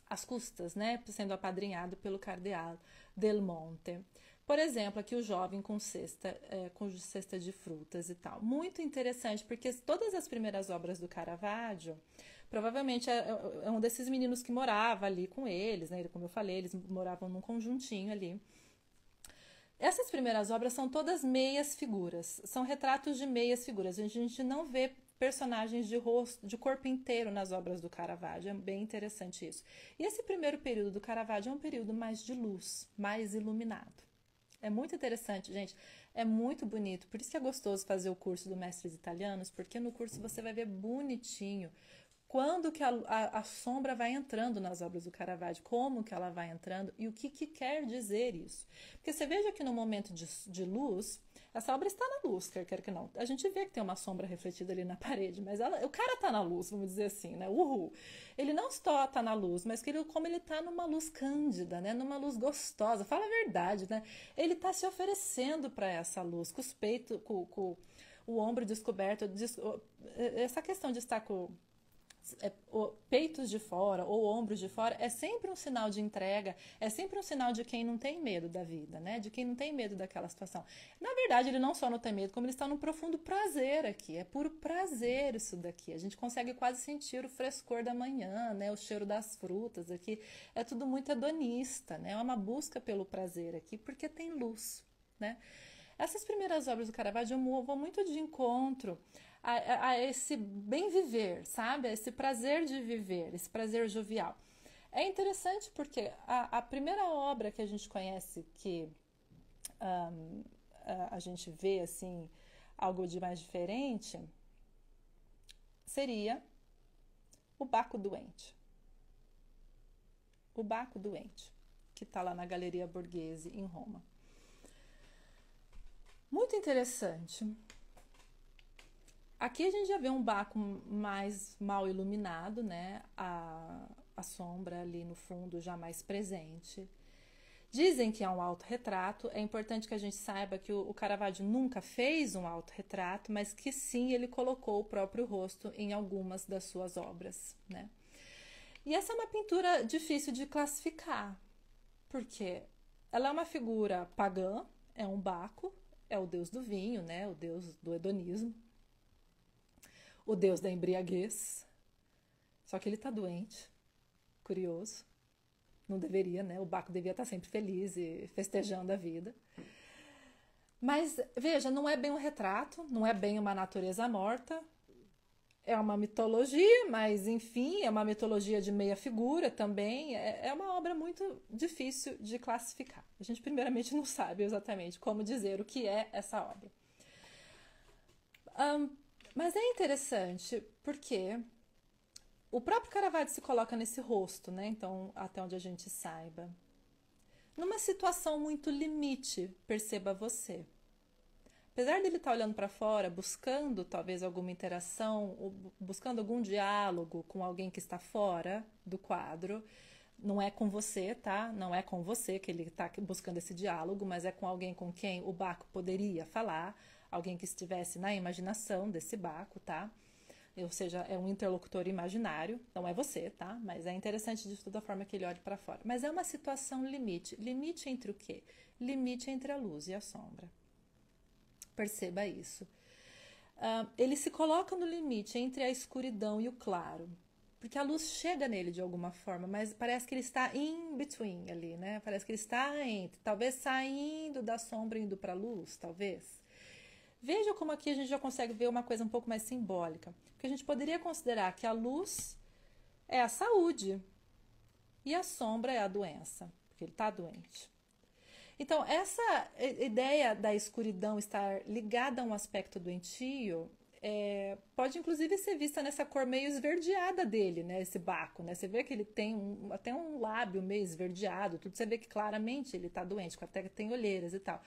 às custas, né? Sendo apadrinhado pelo cardeal Del Monte. Por exemplo, aqui o jovem com cesta de frutas e tal. Muito interessante, porque todas as primeiras obras do Caravaggio, provavelmente é um desses meninos que morava ali com eles, né? Como eu falei, eles moravam num conjuntinho ali. Essas primeiras obras são todas meias figuras, são retratos de meias figuras. A gente não vê personagens de rosto, de corpo inteiro nas obras do Caravaggio, é bem interessante isso. E esse primeiro período do Caravaggio é um período mais de luz, mais iluminado. É muito interessante, gente, é muito bonito, por isso que é gostoso fazer o curso do Mestres Italianos, porque no curso você vai ver bonitinho quando que a sombra vai entrando nas obras do Caravaggio, como que ela vai entrando e o que quer dizer isso. Porque você veja que no momento de luz, Essa obra está na luz, quer que não. A gente vê que tem uma sombra refletida ali na parede, mas o cara está na luz, vamos dizer assim, né? Uhul. Ele não só está na luz, mas como ele está numa luz cândida, né? Numa luz gostosa. Fala a verdade, né? Ele está se oferecendo para essa luz, com os peitos, com o ombro descoberto. Essa questão de estar com peitos de fora ou ombros de fora é sempre um sinal de entrega, é sempre um sinal de quem não tem medo da vida, né? De quem não tem medo daquela situação. Na verdade, ele não só não tem medo, como ele está num profundo prazer aqui. É puro prazer isso daqui. A gente consegue quase sentir o frescor da manhã, né? O cheiro das frutas aqui. É tudo muito hedonista, né? É uma busca pelo prazer aqui, porque tem luz, né? Essas primeiras obras do Caravaggio vão muito de encontro a esse bem viver, sabe? A esse prazer de viver, esse prazer jovial. É interessante porque a primeira obra que a gente conhece que a gente vê assim algo de mais diferente seria o Baco Doente. O Baco Doente, que está lá na Galeria Borghese, em Roma. Muito interessante. Aqui a gente já vê um Baco mais mal iluminado, né? A sombra ali no fundo já mais presente. Dizem que é um autorretrato. É importante que a gente saiba que o Caravaggio nunca fez um autorretrato, mas que sim, ele colocou o próprio rosto em algumas das suas obras, né? E essa é uma pintura difícil de classificar, porque ela é uma figura pagã, é um Baco, é o deus do vinho, né? O deus do hedonismo, o deus da embriaguez. Só que ele está doente, curioso. Não deveria, né? O Baco devia estar sempre feliz e festejando a vida. Mas, veja, não é bem um retrato, não é bem uma natureza morta. É uma mitologia, mas, enfim, é uma mitologia de meia figura também. É uma obra muito difícil de classificar. A gente, primeiramente, não sabe exatamente como dizer o que é essa obra. Mas é interessante porque o próprio Caravaggio se coloca nesse rosto, né? Então, até onde a gente saiba. Numa situação muito limite, perceba você. Apesar dele estar olhando para fora, buscando talvez alguma interação, ou buscando algum diálogo com alguém que está fora do quadro, não é com você, tá? Não é com você que ele está buscando esse diálogo, mas é com alguém com quem o Baco poderia falar, alguém que estivesse na imaginação desse Baco, tá? Ou seja, é um interlocutor imaginário, não é você, tá? Mas é interessante de toda forma que ele olhe para fora. Mas é uma situação limite. Limite entre o quê? Limite entre a luz e a sombra. Perceba isso. Ele se coloca no limite entre a escuridão e o claro. Porque a luz chega nele de alguma forma, mas parece que ele está in between ali, né? Parece que ele está entre, talvez saindo da sombra e indo para a luz, talvez. Veja como aqui a gente já consegue ver uma coisa um pouco mais simbólica. Porque a gente poderia considerar que a luz é a saúde e a sombra é a doença, porque ele está doente. Então, essa ideia da escuridão estar ligada a um aspecto doentio pode inclusive ser vista nessa cor meio esverdeada dele, né? Esse Baco, né? Você vê que ele tem até um lábio meio esverdeado, tudo. Você vê que claramente ele está doente, até que tem olheiras e tal.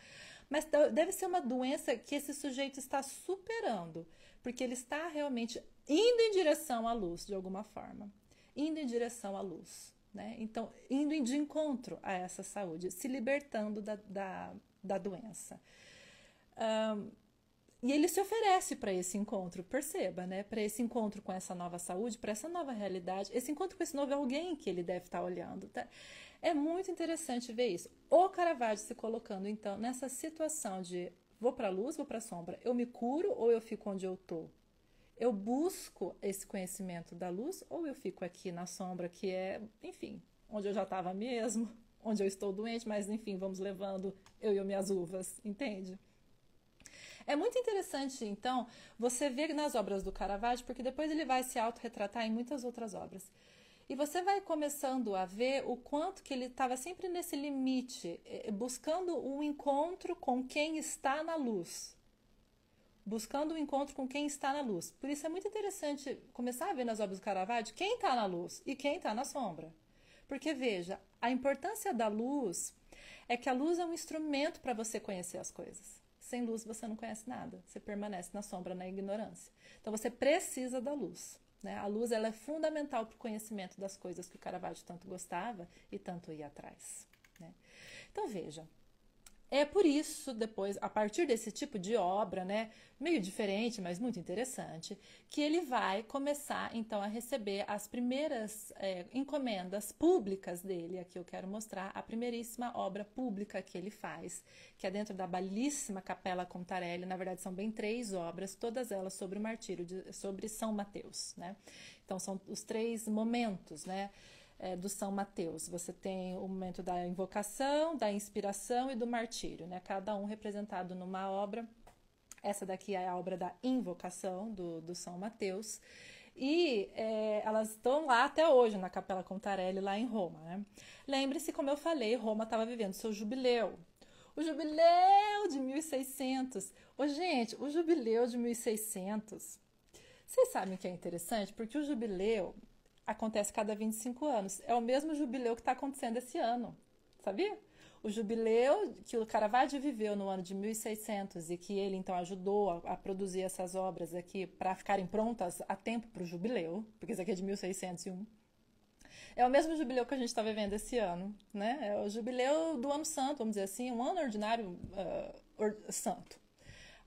Mas deve ser uma doença que esse sujeito está superando, porque ele está realmente indo em direção à luz, de alguma forma. Indo em direção à luz, né? Então, indo de encontro a essa saúde, se libertando da doença. E ele se oferece para esse encontro, perceba, né? Para esse encontro com essa nova saúde, para essa nova realidade, esse encontro com esse novo alguém que ele deve estar olhando, tá? É muito interessante ver isso. O Caravaggio se colocando, então, nessa situação de vou para a luz, vou para a sombra, eu me curo ou eu fico onde eu estou? Eu busco esse conhecimento da luz ou eu fico aqui na sombra, que é, enfim, onde eu já estava mesmo, onde eu estou doente, mas, enfim, vamos levando eu e minhas uvas, entende? É muito interessante, então, você ver nas obras do Caravaggio, porque depois ele vai se autorretratar em muitas outras obras. E você vai começando a ver o quanto que ele estava sempre nesse limite, buscando um encontro com quem está na luz. Buscando um encontro com quem está na luz. Por isso é muito interessante começar a ver nas obras do Caravaggio quem está na luz e quem está na sombra. Porque, veja, a importância da luz é que a luz é um instrumento para você conhecer as coisas. Sem luz você não conhece nada, você permanece na sombra, na ignorância. Então você precisa da luz, né? A luz ela é fundamental para o conhecimento das coisas que o Caravaggio tanto gostava e tanto ia atrás, né? Então veja, é por isso, depois, a partir desse tipo de obra, né, meio diferente, mas muito interessante, que ele vai começar, então, a receber as primeiras encomendas públicas dele. Aqui eu quero mostrar a primeiríssima obra pública que ele faz, que é dentro da belíssima Capella Contarelli. Na verdade, são bem 3 obras, todas elas sobre o martírio, sobre São Mateus, né? Então, são os 3 momentos, né? Do São Mateus. Você tem o momento da invocação, da inspiração e do martírio, né? Cada um representado numa obra. Essa daqui é a obra da invocação do São Mateus. E elas estão lá até hoje, na Capella Contarelli, lá em Roma, né? Lembre-se, como eu falei, Roma estava vivendo seu jubileu. O jubileu de 1600. Gente, o jubileu de 1600. Vocês sabem o que é interessante? Porque o jubileu acontece cada 25 anos. É o mesmo jubileu que está acontecendo esse ano, sabia? O jubileu que o Caravaggio viveu no ano de 1600 e que ele então ajudou a produzir essas obras aqui para ficarem prontas a tempo para o jubileu, porque isso aqui é de 1601. É o mesmo jubileu que a gente está vivendo esse ano, né? É o jubileu do ano santo, vamos dizer assim, um ano ordinário santo.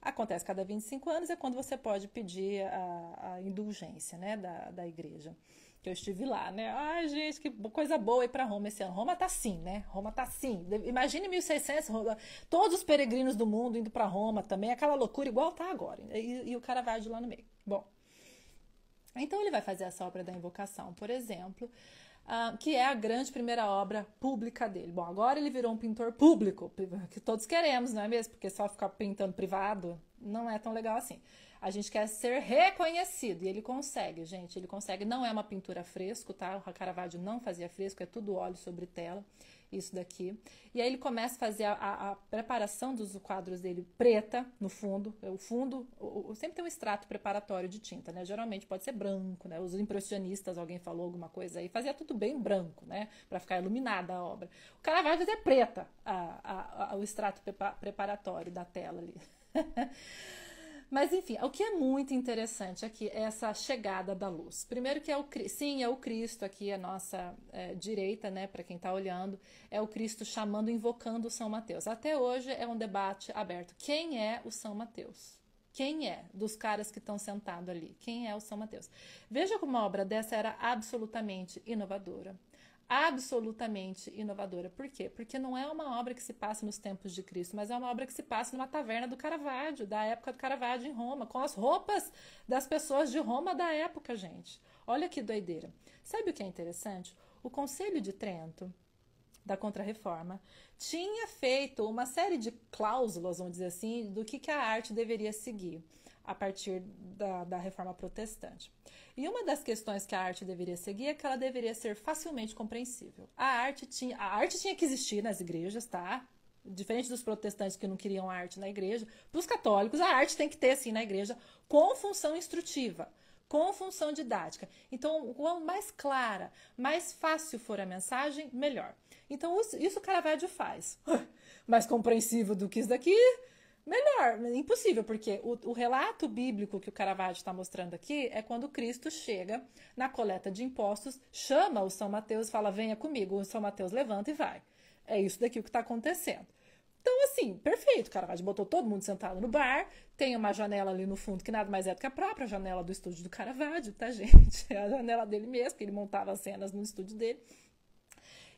Acontece cada 25 anos, é quando você pode pedir a indulgência, né, da igreja. Que eu estive lá, né? Ai, gente, que coisa boa ir para Roma esse ano. Roma tá assim, né? Roma tá assim. Imagine 1600, todos os peregrinos do mundo indo para Roma também, aquela loucura igual tá agora. E o Caravaggio lá no meio. Bom, então ele vai fazer essa obra da invocação, por exemplo, que é a grande primeira obra pública dele. Bom, agora ele virou um pintor público, que todos queremos, não é mesmo? Porque só ficar pintando privado não é tão legal assim. A gente quer ser reconhecido e ele consegue, gente, ele consegue. Não é uma pintura a fresco, tá? O Caravaggio não fazia fresco, é tudo óleo sobre tela, isso daqui. E aí ele começa a fazer a preparação dos quadros dele preta no fundo. O fundo sempre tem um extrato preparatório de tinta, né? Geralmente pode ser branco, né? Os impressionistas, alguém falou alguma coisa aí, fazia tudo bem branco, né? Para ficar iluminada a obra. O Caravaggio é preta o extrato preparatório da tela ali. Mas enfim, o que é muito interessante aqui é essa chegada da luz. Primeiro que é o Cristo aqui, a nossa direita, né, para quem está olhando, é o Cristo chamando, invocando o São Mateus. Até hoje é um debate aberto. Quem é o São Mateus? Quem é dos caras que estão sentados ali? Quem é o São Mateus? Veja como uma obra dessa era absolutamente inovadora. Absolutamente inovadora. Por quê? Porque não é uma obra que se passa nos tempos de Cristo, mas é uma obra que se passa numa taverna do Caravaggio, da época do Caravaggio em Roma, com as roupas das pessoas de Roma da época, gente. Olha que doideira. Sabe o que é interessante? O Conselho de Trento, da Contra-Reforma, tinha feito uma série de cláusulas, vamos dizer assim, do que a arte deveria seguir a partir da Reforma Protestante. E uma das questões que a arte deveria seguir é que ela deveria ser facilmente compreensível. A arte tinha que existir nas igrejas, tá? Diferente dos protestantes que não queriam arte na igreja, para os católicos a arte tem que ter assim na igreja, com função instrutiva, com função didática. Então, quanto mais clara, mais fácil for a mensagem, melhor. Então, isso o Caravaggio faz. Mais compreensível do que isso daqui, melhor. Impossível, porque o relato bíblico que o Caravaggio está mostrando aqui é quando Cristo chega na coleta de impostos, chama o São Mateus e fala, venha comigo. O São Mateus levanta e vai. É isso daqui o que está acontecendo. Então, assim, perfeito. O Caravaggio botou todo mundo sentado no bar, tem uma janela ali no fundo que nada mais é do que a própria janela do estúdio do Caravaggio, tá, gente? É a janela dele mesmo, que ele montava as cenas no estúdio dele.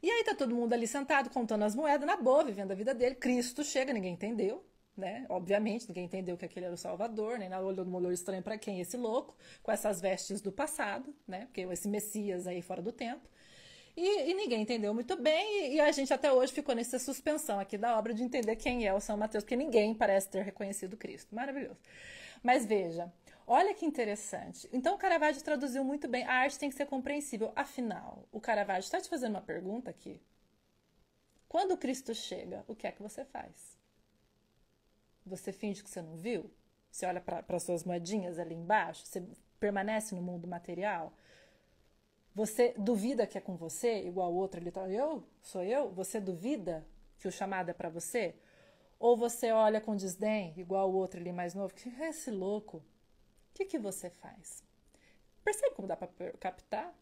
E aí tá todo mundo ali sentado, contando as moedas, na boa, vivendo a vida dele. Cristo chega, ninguém entendeu, né? Obviamente, ninguém entendeu que aquele era o Salvador, nem olhou de um olhar estranho para quem esse louco, com essas vestes do passado, né? Porque esse Messias aí fora do tempo. E ninguém entendeu muito bem, e a gente até hoje ficou nessa suspensão aqui da obra de entender quem é o São Mateus, porque ninguém parece ter reconhecido Cristo. Maravilhoso. Mas veja, olha que interessante. Então o Caravaggio traduziu muito bem, a arte tem que ser compreensível. Afinal, o Caravaggio está te fazendo uma pergunta aqui. Quando Cristo chega, o que é que você faz? Você finge que você não viu? Você olha para as suas moedinhas ali embaixo? Você permanece no mundo material? Você duvida que é com você, igual o outro ali, sou eu? Você duvida que o chamado é para você? Ou você olha com desdém, igual o outro ali mais novo, que é esse louco? O que você faz? Percebe como dá para captar?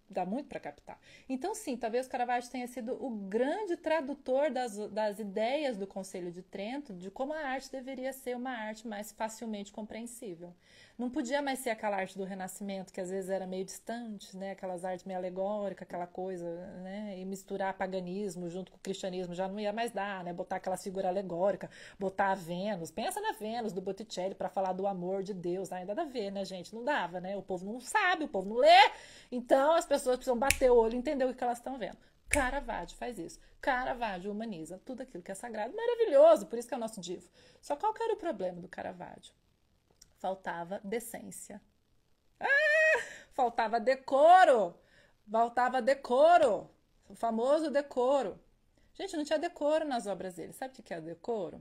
Dá muito para captar. Então, sim, talvez o Caravaggio tenha sido o grande tradutor das ideias do Conselho de Trento, de como a arte deveria ser uma arte mais facilmente compreensível. Não podia mais ser aquela arte do Renascimento, que às vezes era meio distante, né? Aquelas artes meio alegóricas, aquela coisa, né? E misturar paganismo junto com o cristianismo já não ia mais dar, né? Botar aquela figura alegórica, botar a Vênus. Pensa na Vênus do Botticelli para falar do amor de Deus. Ainda dá a ver, né, gente? Não dava, né? O povo não sabe, o povo não lê. Então as pessoas precisam bater o olho e entender o que elas estão vendo. Caravaggio faz isso. Caravaggio humaniza tudo aquilo que é sagrado. Maravilhoso, por isso que é o nosso divo. Só qual que era o problema do Caravaggio? Faltava decência. Faltava decoro. Faltava decoro. O famoso decoro. Gente, não tinha decoro nas obras dele. Sabe o que é decoro?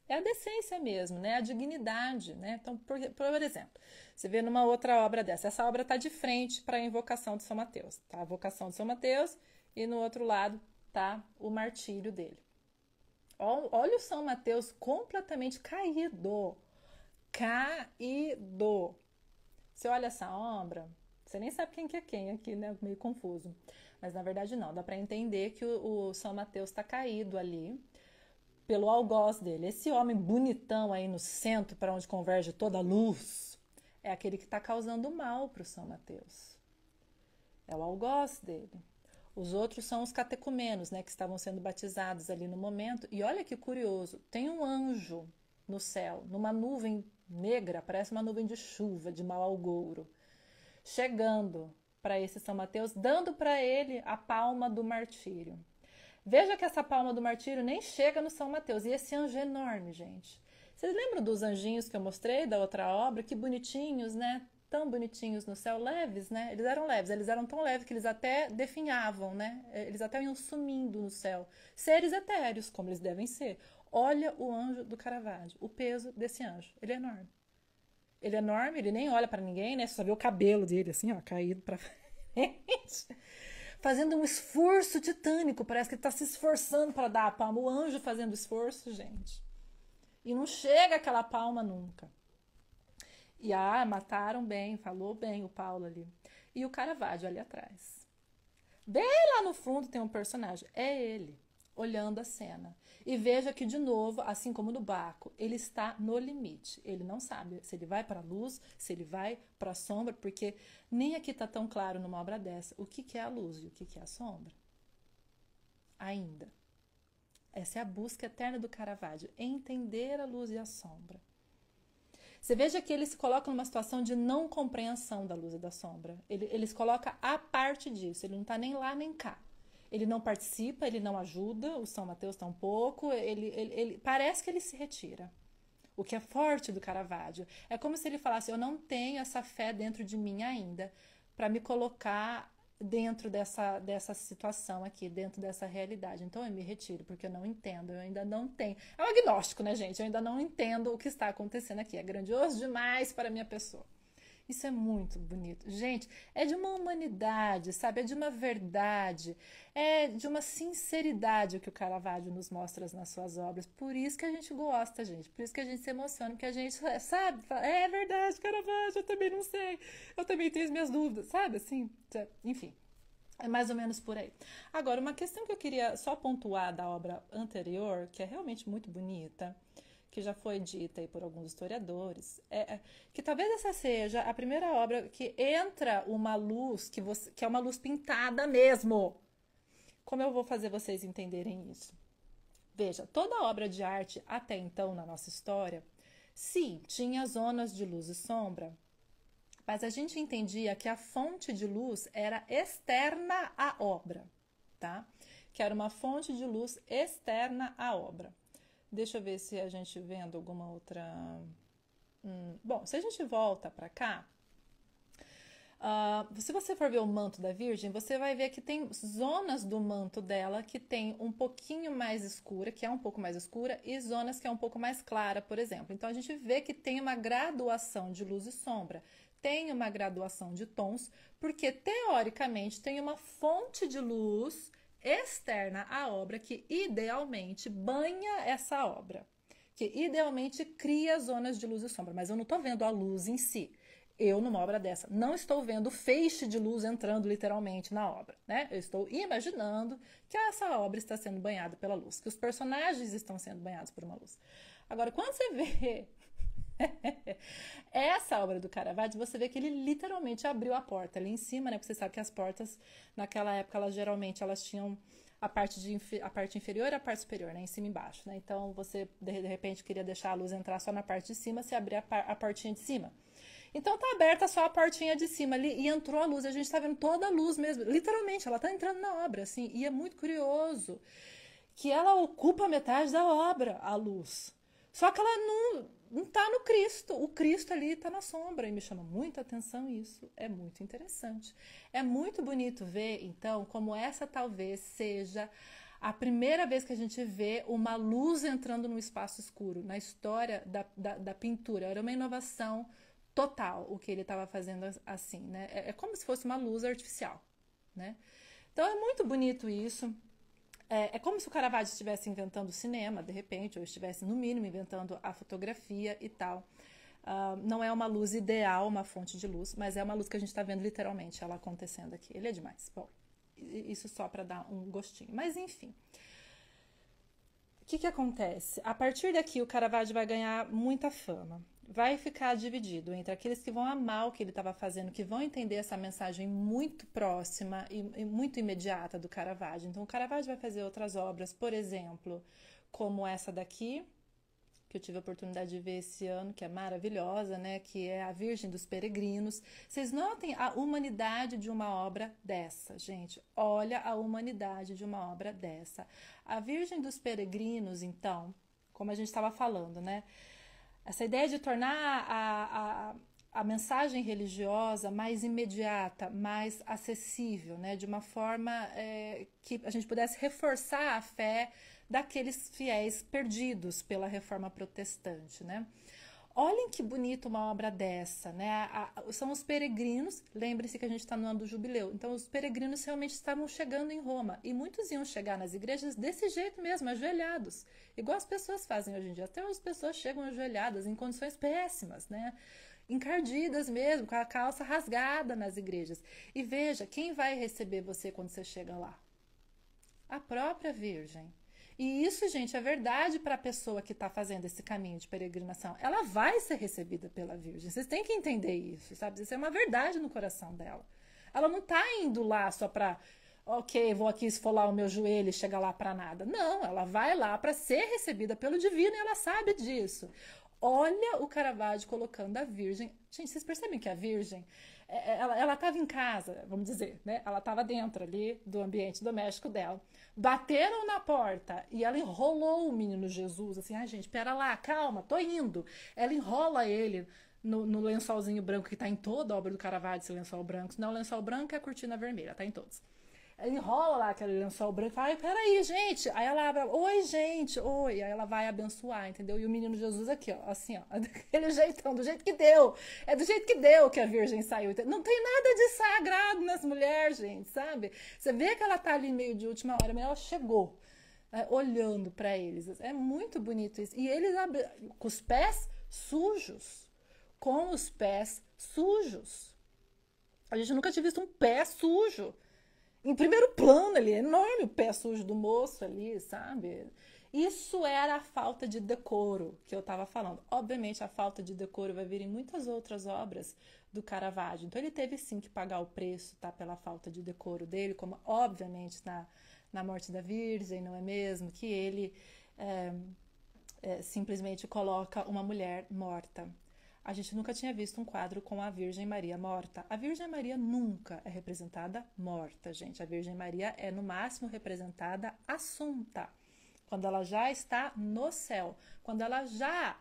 É a decência mesmo, né? A dignidade, né? Então, por exemplo, você vê numa outra obra dessa, essa obra está de frente para a invocação de São Mateus, tá? A vocação de São Mateus e no outro lado tá o martírio dele. Olha o São Mateus completamente caído. Caído. Você olha essa obra, você nem sabe quem que é quem aqui, né? Meio confuso. Mas na verdade não, dá para entender que o São Mateus está caído ali pelo algoz dele. Esse homem bonitão aí no centro, para onde converge toda a luz, é aquele que está causando mal para o São Mateus. É o algoz dele. Os outros são os catecumenos, né, que estavam sendo batizados ali no momento. E olha que curioso, tem um anjo no céu, numa nuvem negra, parece uma nuvem de chuva, de mau agouro, chegando para esse São Mateus, dando para ele a palma do martírio. Veja que essa palma do martírio nem chega no São Mateus. E esse anjo é enorme, gente. Vocês lembram dos anjinhos que eu mostrei da outra obra? Que bonitinhos, né? Tão bonitinhos no céu, leves, né? Eles eram leves, eles eram tão leves que eles até definhavam, né? Eles até iam sumindo no céu. Seres etéreos, como eles devem ser. Olha o anjo do Caravaggio, o peso desse anjo. Ele é enorme. Ele é enorme, ele nem olha para ninguém, né? Você só vê o cabelo dele, assim, ó, caído para frente. Fazendo um esforço titânico, parece que ele está se esforçando para dar a palma. O anjo fazendo esforço, gente. E não chega aquela palma nunca. E mataram bem, falou bem o Paulo ali. E o Caravaggio ali atrás. Bem lá no fundo tem um personagem, é ele, olhando a cena. E veja que, de novo, assim como no Baco, ele está no limite. Ele não sabe se ele vai para a luz, se ele vai para a sombra, porque nem aqui está tão claro numa obra dessa o que é a luz e o que é a sombra. Ainda. Essa é a busca eterna do Caravaggio, entender a luz e a sombra. Você veja que ele se coloca numa situação de não compreensão da luz e da sombra. Ele se coloca a parte disso, ele não está nem lá nem cá. Ele não participa, ele não ajuda, o São Mateus tampouco, ele parece que ele se retira. O que é forte do Caravaggio. É como se ele falasse, eu não tenho essa fé dentro de mim ainda para me colocar dentro dessa situação aqui, dentro dessa realidade. Então eu me retiro, porque eu não entendo, eu ainda não tenho. É um agnóstico, né, gente? Eu ainda não entendo o que está acontecendo aqui. É grandioso demais para a minha pessoa. Isso é muito bonito. Gente, é de uma humanidade, sabe? É de uma verdade, é de uma sinceridade que o Caravaggio nos mostra nas suas obras. Por isso que a gente gosta, gente. Por isso que a gente se emociona, porque a gente, sabe? É verdade, Caravaggio, eu também não sei. Eu também tenho as minhas dúvidas, sabe? Assim, enfim. É mais ou menos por aí. Agora, uma questão que eu queria só pontuar da obra anterior, que é realmente muito bonita, que já foi dita aí por alguns historiadores, que talvez essa seja a primeira obra que entra uma luz que é uma luz pintada mesmo. Como eu vou fazer vocês entenderem isso? Veja, toda obra de arte até então na nossa história, sim, tinha zonas de luz e sombra, mas a gente entendia que a fonte de luz era externa à obra, tá? Que era uma fonte de luz externa à obra. Deixa eu ver se a gente vendo alguma outra... Bom, se a gente volta para cá, se você for ver o manto da Virgem, você vai ver que tem zonas do manto dela que tem um pouquinho mais escura, que é um pouco mais escura, e zonas que é um pouco mais clara, por exemplo. Então, a gente vê que tem uma graduação de luz e sombra, tem uma graduação de tons, porque, teoricamente, tem uma fonte de luz externa à obra que idealmente banha essa obra, que idealmente cria zonas de luz e sombra, mas eu não estou vendo a luz em si. Eu, numa obra dessa, não estou vendo feixe de luz entrando literalmente na obra, né? Eu estou imaginando que essa obra está sendo banhada pela luz, que os personagens estão sendo banhados por uma luz. Agora, quando você vê essa obra do Caravaggio, você vê que ele literalmente abriu a porta ali em cima, né? Porque você sabe que as portas, naquela época, elas tinham a parte inferior e a parte superior, né? Em cima e embaixo, né? Então, você, de repente, queria deixar a luz entrar só na parte de cima, você abria a portinha de cima. Então, tá aberta só a portinha de cima ali e entrou a luz. A gente tá vendo toda a luz mesmo. Literalmente, ela tá entrando na obra, assim. E é muito curioso que ela ocupa metade da obra, a luz. Só que ela não tá no Cristo. O Cristo ali tá na sombra. E me chama muita atenção isso. É muito interessante. É muito bonito ver, então, como essa talvez seja a primeira vez que a gente vê uma luz entrando no espaço escuro. Na história da pintura. Era uma inovação total o que ele estava fazendo assim, né? É como se fosse uma luz artificial, né? Então é muito bonito isso. É como se o Caravaggio estivesse inventando o cinema, de repente, ou estivesse, no mínimo, inventando a fotografia e tal. Não é uma luz ideal, uma fonte de luz, mas é uma luz que a gente está vendo literalmente ela acontecendo aqui. Ele é demais. Bom, isso só para dar um gostinho. Mas, enfim. O que acontece? A partir daqui, o Caravaggio vai ganhar muita fama. Vai ficar dividido entre aqueles que vão amar o que ele estava fazendo, que vão entender essa mensagem muito próxima e muito imediata do Caravaggio. Então, o Caravaggio vai fazer outras obras, por exemplo, como essa daqui, que eu tive a oportunidade de ver esse ano, que é maravilhosa, né? Que é a Virgem dos Peregrinos. Vocês notem a humanidade de uma obra dessa, gente. Olha a humanidade de uma obra dessa. A Virgem dos Peregrinos, então, como a gente estava falando, né? Essa ideia de tornar a mensagem religiosa mais imediata, mais acessível, né? De uma forma que a gente pudesse reforçar a fé daqueles fiéis perdidos pela reforma protestante, né? Olhem que bonito uma obra dessa, né? São os peregrinos, lembre-se que a gente está no ano do jubileu, então os peregrinos realmente estavam chegando em Roma, e muitos iam chegar nas igrejas desse jeito mesmo, ajoelhados, igual as pessoas fazem hoje em dia, até as pessoas chegam ajoelhadas em condições péssimas, né? Encardidas mesmo, com a calça rasgada nas igrejas. E veja, quem vai receber você quando você chega lá? A própria Virgem. E isso, gente, é verdade para a pessoa que está fazendo esse caminho de peregrinação. Ela vai ser recebida pela Virgem. Vocês têm que entender isso, sabe? Isso é uma verdade no coração dela. Ela não está indo lá só para, ok, vou aqui esfolar o meu joelho e chegar lá para nada. Não, ela vai lá para ser recebida pelo divino e ela sabe disso. Olha o Caravaggio colocando a Virgem. Gente, vocês percebem que a Virgem, ela estava em casa, vamos dizer, né? Ela estava dentro ali do ambiente doméstico dela. Bateram na porta e ela enrolou o menino Jesus, assim, gente, pera lá, calma, tô indo. Ela enrola ele no lençolzinho branco que tá em toda a obra do Caravaggio, esse lençol branco. Não, o lençol branco é a cortina vermelha, tá em todos. Ela enrola lá aquele lençol branco, ai, peraí, gente. Aí ela abre, oi, gente, oi. Aí ela vai abençoar, entendeu? E o menino Jesus aqui, ó, assim, ó, daquele jeitão, do jeito que deu. É do jeito que deu que a Virgem saiu. Não tem nada de sagrado nas mulheres, gente, sabe? Você vê que ela tá ali meio de última hora, mas ela chegou, né, olhando para eles. É muito bonito isso. E eles com os pés sujos. Com os pés sujos. A gente nunca tinha visto um pé sujo. Em primeiro plano ali, é enorme o pé sujo do moço ali, sabe? Isso era a falta de decoro que eu estava falando. Obviamente, a falta de decoro vai vir em muitas outras obras do Caravaggio. Então, ele teve sim que pagar o preço, tá? Pela falta de decoro dele, como obviamente na Morte da Virgem, não é mesmo? Que ele simplesmente coloca uma mulher morta. A gente nunca tinha visto um quadro com a Virgem Maria morta. A Virgem Maria nunca é representada morta, gente. A Virgem Maria é, no máximo, representada assunta. Quando ela já está no céu. Quando ela já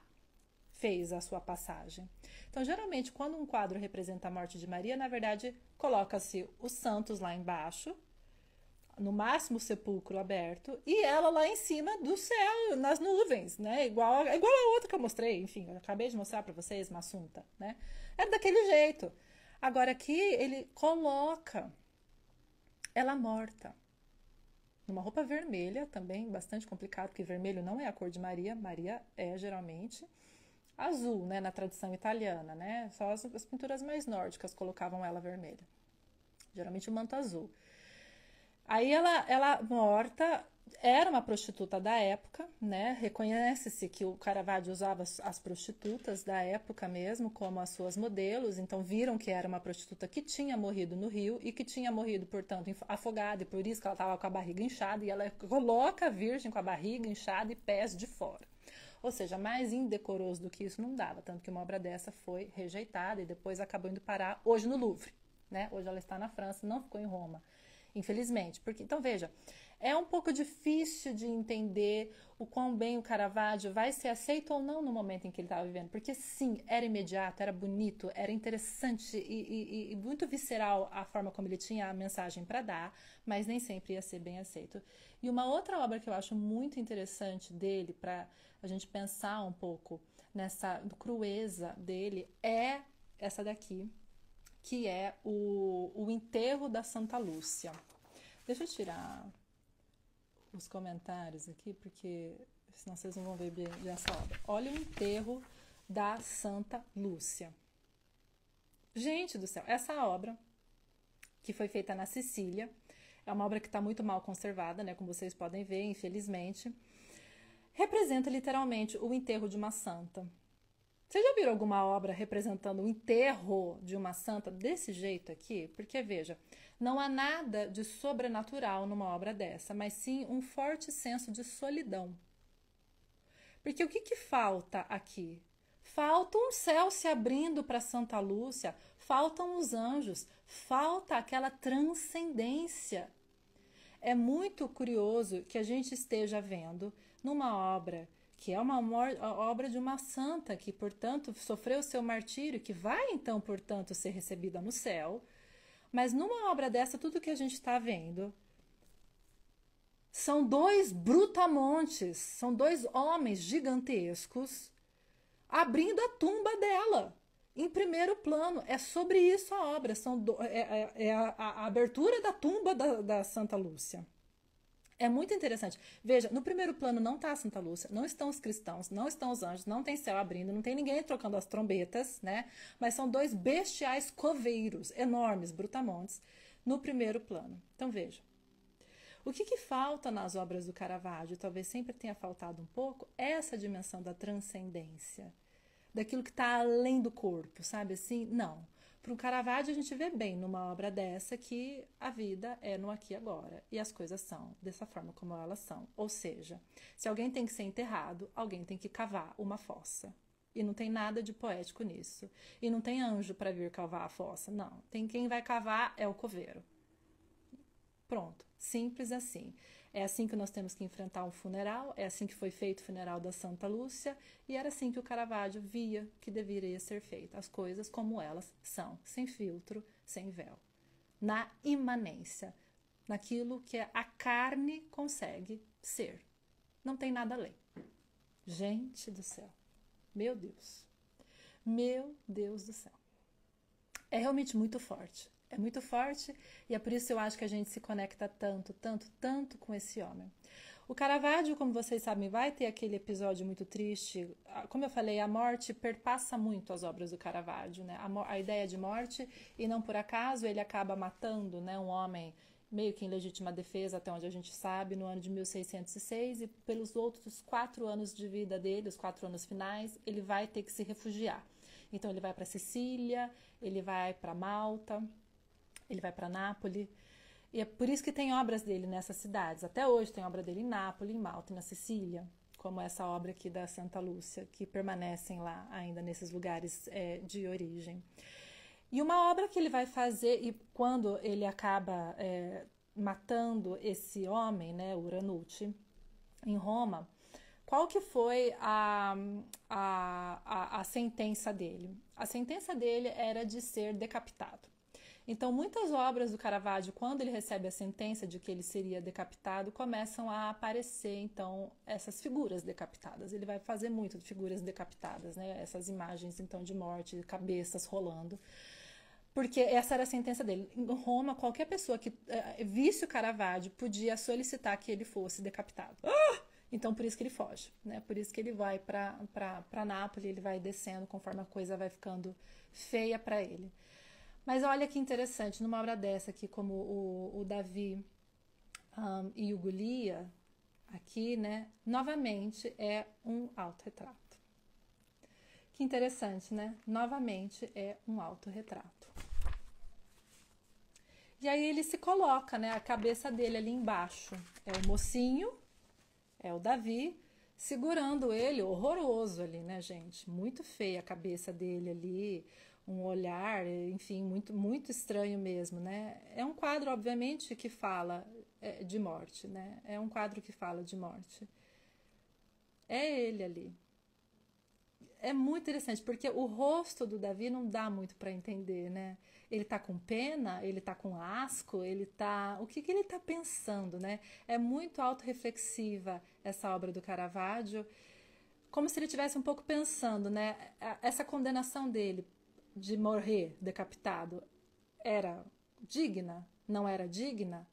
fez a sua passagem. Então, geralmente, quando um quadro representa a morte de Maria, na verdade, coloca-se os santos lá embaixo, no máximo o sepulcro aberto, e ela lá em cima do céu, nas nuvens, né? Igual a outra que eu mostrei, enfim, eu acabei de mostrar para vocês, uma assunta, né? Era daquele jeito. Agora aqui ele coloca ela morta. numa roupa vermelha, também bastante complicado, porque vermelho não é a cor de Maria, Maria é geralmente azul, né, na tradição italiana, né? Só as pinturas mais nórdicas colocavam ela vermelha. Geralmente o manto azul. Aí ela morta, era uma prostituta da época, né? Reconhece-se que o Caravaggio usava as prostitutas da época mesmo como as suas modelos, então viram que era uma prostituta que tinha morrido no rio e que tinha morrido, portanto, afogada, e por isso que ela estava com a barriga inchada, e ela coloca a virgem com a barriga inchada e pés de fora. Ou seja, mais indecoroso do que isso não dava, tanto que uma obra dessa foi rejeitada e depois acabou indo parar hoje no Louvre, né? Hoje ela está na França, não ficou em Roma, infelizmente. Porque, então veja, é um pouco difícil de entender o quão bem o Caravaggio vai ser aceito ou não no momento em que ele estava vivendo, porque sim, era imediato, era bonito, era interessante e muito visceral a forma como ele tinha a mensagem para dar, mas nem sempre ia ser bem aceito. E uma outra obra que eu acho muito interessante dele, para a gente pensar um pouco nessa crueza dele, é essa daqui, que é o Enterro da Santa Lúcia. Deixa eu tirar os comentários aqui, porque senão vocês não vão ver bem essa obra. Olha o Enterro da Santa Lúcia. Gente do céu, essa obra, que foi feita na Sicília, é uma obra que está muito mal conservada, né, como vocês podem ver, infelizmente, representa literalmente o enterro de uma santa. Vocês já viram alguma obra representando o enterro de uma santa desse jeito aqui? Porque, veja, não há nada de sobrenatural numa obra dessa, mas sim um forte senso de solidão. Porque o que falta aqui? Falta um céu se abrindo para Santa Lúcia, faltam os anjos, falta aquela transcendência. É muito curioso que a gente esteja vendo numa obra que é uma obra de uma santa que, portanto, sofreu o seu martírio, que vai, então, portanto, ser recebida no céu. Mas numa obra dessa, tudo que a gente está vendo são dois brutamontes, são dois homens gigantescos abrindo a tumba dela. Em primeiro plano, é sobre isso a obra, é a abertura da tumba da Santa Lúcia. É muito interessante. Veja, no primeiro plano não está a Santa Lúcia, não estão os cristãos, não estão os anjos, não tem céu abrindo, não tem ninguém trocando as trombetas, né? Mas são dois bestiais coveiros, enormes, brutamontes, no primeiro plano. Então veja, o que falta nas obras do Caravaggio, talvez sempre tenha faltado um pouco, é essa dimensão da transcendência, daquilo que está além do corpo, sabe assim? Não. Para o Caravaggio, a gente vê bem numa obra dessa que a vida é no aqui e agora. E as coisas são dessa forma como elas são. Ou seja, se alguém tem que ser enterrado, alguém tem que cavar uma fossa. E não tem nada de poético nisso. E não tem anjo para vir cavar a fossa. Não. Tem quem vai cavar é o coveiro. Pronto. Simples assim. É assim que nós temos que enfrentar um funeral, é assim que foi feito o funeral da Santa Lúcia, e era assim que o Caravaggio via que deveria ser feito, as coisas como elas são, sem filtro, sem véu, na imanência, naquilo que a carne consegue ser. Não tem nada além. Gente do céu, meu Deus do céu. É realmente muito forte. É muito forte e é por isso que eu acho que a gente se conecta tanto com esse homem. O Caravaggio, como vocês sabem, vai ter aquele episódio muito triste. Como eu falei, a morte perpassa muito as obras do Caravaggio, né? A ideia de morte, e não por acaso ele acaba matando, né, um homem meio que em legítima defesa, até onde a gente sabe, no ano de 1606, e pelos outros 4 anos de vida dele, os 4 anos finais, ele vai ter que se refugiar. Então ele vai para Sicília, ele vai para Malta, ele vai para Nápoles, e é por isso que tem obras dele nessas cidades. Até hoje tem obra dele em Nápoles, em Malta e na Sicília, como essa obra aqui da Santa Lúcia, que permanecem lá ainda nesses lugares de origem. E uma obra que ele vai fazer, e quando ele acaba matando esse homem, né, o Ranucci, em Roma, qual que foi a sentença dele? A sentença dele era de ser decapitado. Então, muitas obras do Caravaggio, quando ele recebe a sentença de que ele seria decapitado, começam a aparecer, então, essas figuras decapitadas. Ele vai fazer muito de figuras decapitadas, né? Essas imagens, então, de morte, cabeças rolando. Porque essa era a sentença dele. Em Roma, qualquer pessoa que visse o Caravaggio podia solicitar que ele fosse decapitado. Então, por isso que ele foge, né? Por isso que ele vai para Nápoles, ele vai descendo conforme a coisa vai ficando feia para ele. Mas olha que interessante, numa obra dessa aqui, como o Davi e o Golia, aqui, né? Novamente é um autorretrato. Que interessante, né? Novamente é um autorretrato. E aí ele se coloca, né? A cabeça dele ali embaixo é o mocinho, é o Davi, segurando ele, horroroso ali, né, gente? Muito feia a cabeça dele ali, um olhar, enfim, muito, muito estranho mesmo, né? É um quadro, obviamente, que fala de morte, né? É um quadro que fala de morte. É ele ali. É muito interessante, porque o rosto do Davi não dá muito para entender, né? Ele tá com pena, ele tá com asco, ele tá... O que ele tá pensando, né? É muito autorreflexiva essa obra do Caravaggio, como se ele tivesse um pouco pensando, né? Essa condenação dele de morrer decapitado era digna? Não era digna?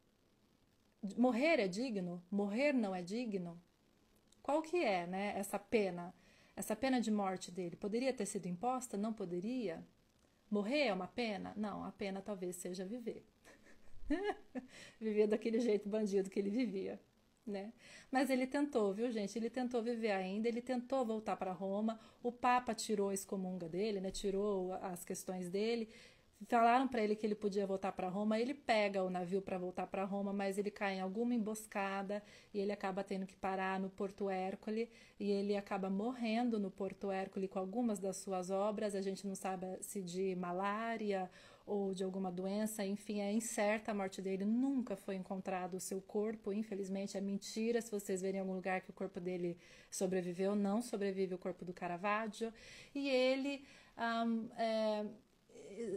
Morrer é digno? Morrer não é digno? Qual que é, né, essa pena? Essa pena de morte dele poderia ter sido imposta? Não poderia? Morrer é uma pena? Não, a pena talvez seja viver. Viver daquele jeito bandido que ele vivia, né? Mas ele tentou, viu, gente? Ele tentou viver ainda, ele tentou voltar para Roma. O Papa tirou a excomunga dele, né? Tirou as questões dele. Falaram para ele que ele podia voltar para Roma, ele pega o navio para voltar para Roma, mas ele cai em alguma emboscada e ele acaba tendo que parar no Porto Hércole e ele acaba morrendo no Porto Hércole com algumas das suas obras. A gente não sabe se de malária ou de alguma doença, enfim, é incerta a morte dele. Nunca foi encontrado o seu corpo, infelizmente é mentira. Se vocês verem em algum lugar que o corpo dele sobreviveu, não sobrevive o corpo do Caravaggio. E ele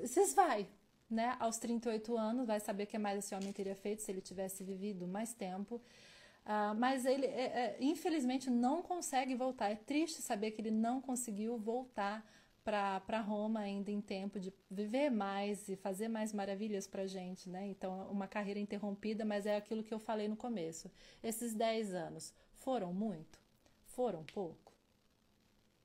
se esvai, né? Aos 38 anos, vai saber o que mais esse homem teria feito se ele tivesse vivido mais tempo. Mas ele, infelizmente, não consegue voltar. É triste saber que ele não conseguiu voltar para Roma ainda em tempo de viver mais e fazer mais maravilhas para a gente, né? Então, uma carreira interrompida, mas é aquilo que eu falei no começo. Esses 10 anos foram muito? Foram pouco?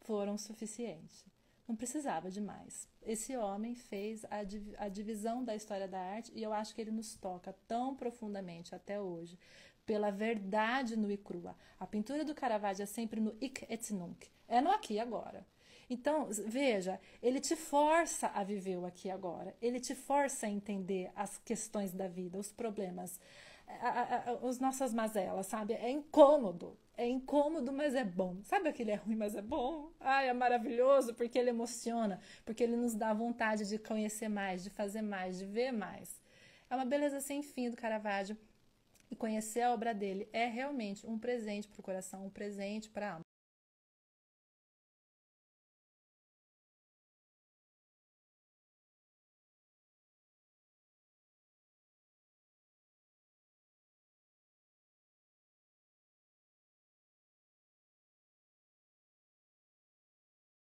Foram suficientes. Não precisava de mais. Esse homem fez a divisão da história da arte e eu acho que ele nos toca tão profundamente até hoje pela verdade nua e crua. A pintura do Caravaggio é sempre no hic et nunc, é no aqui e agora. Então, veja, ele te força a viver o aqui e agora, ele te força a entender as questões da vida, os problemas, as nossas mazelas, sabe? É incômodo, mas é bom. Sabe aquele é ruim, mas é bom? Ai, é maravilhoso porque ele emociona, porque ele nos dá vontade de conhecer mais, de fazer mais, de ver mais. É uma beleza sem fim do Caravaggio. E conhecer a obra dele é realmente um presente para o coração, um presente para a alma.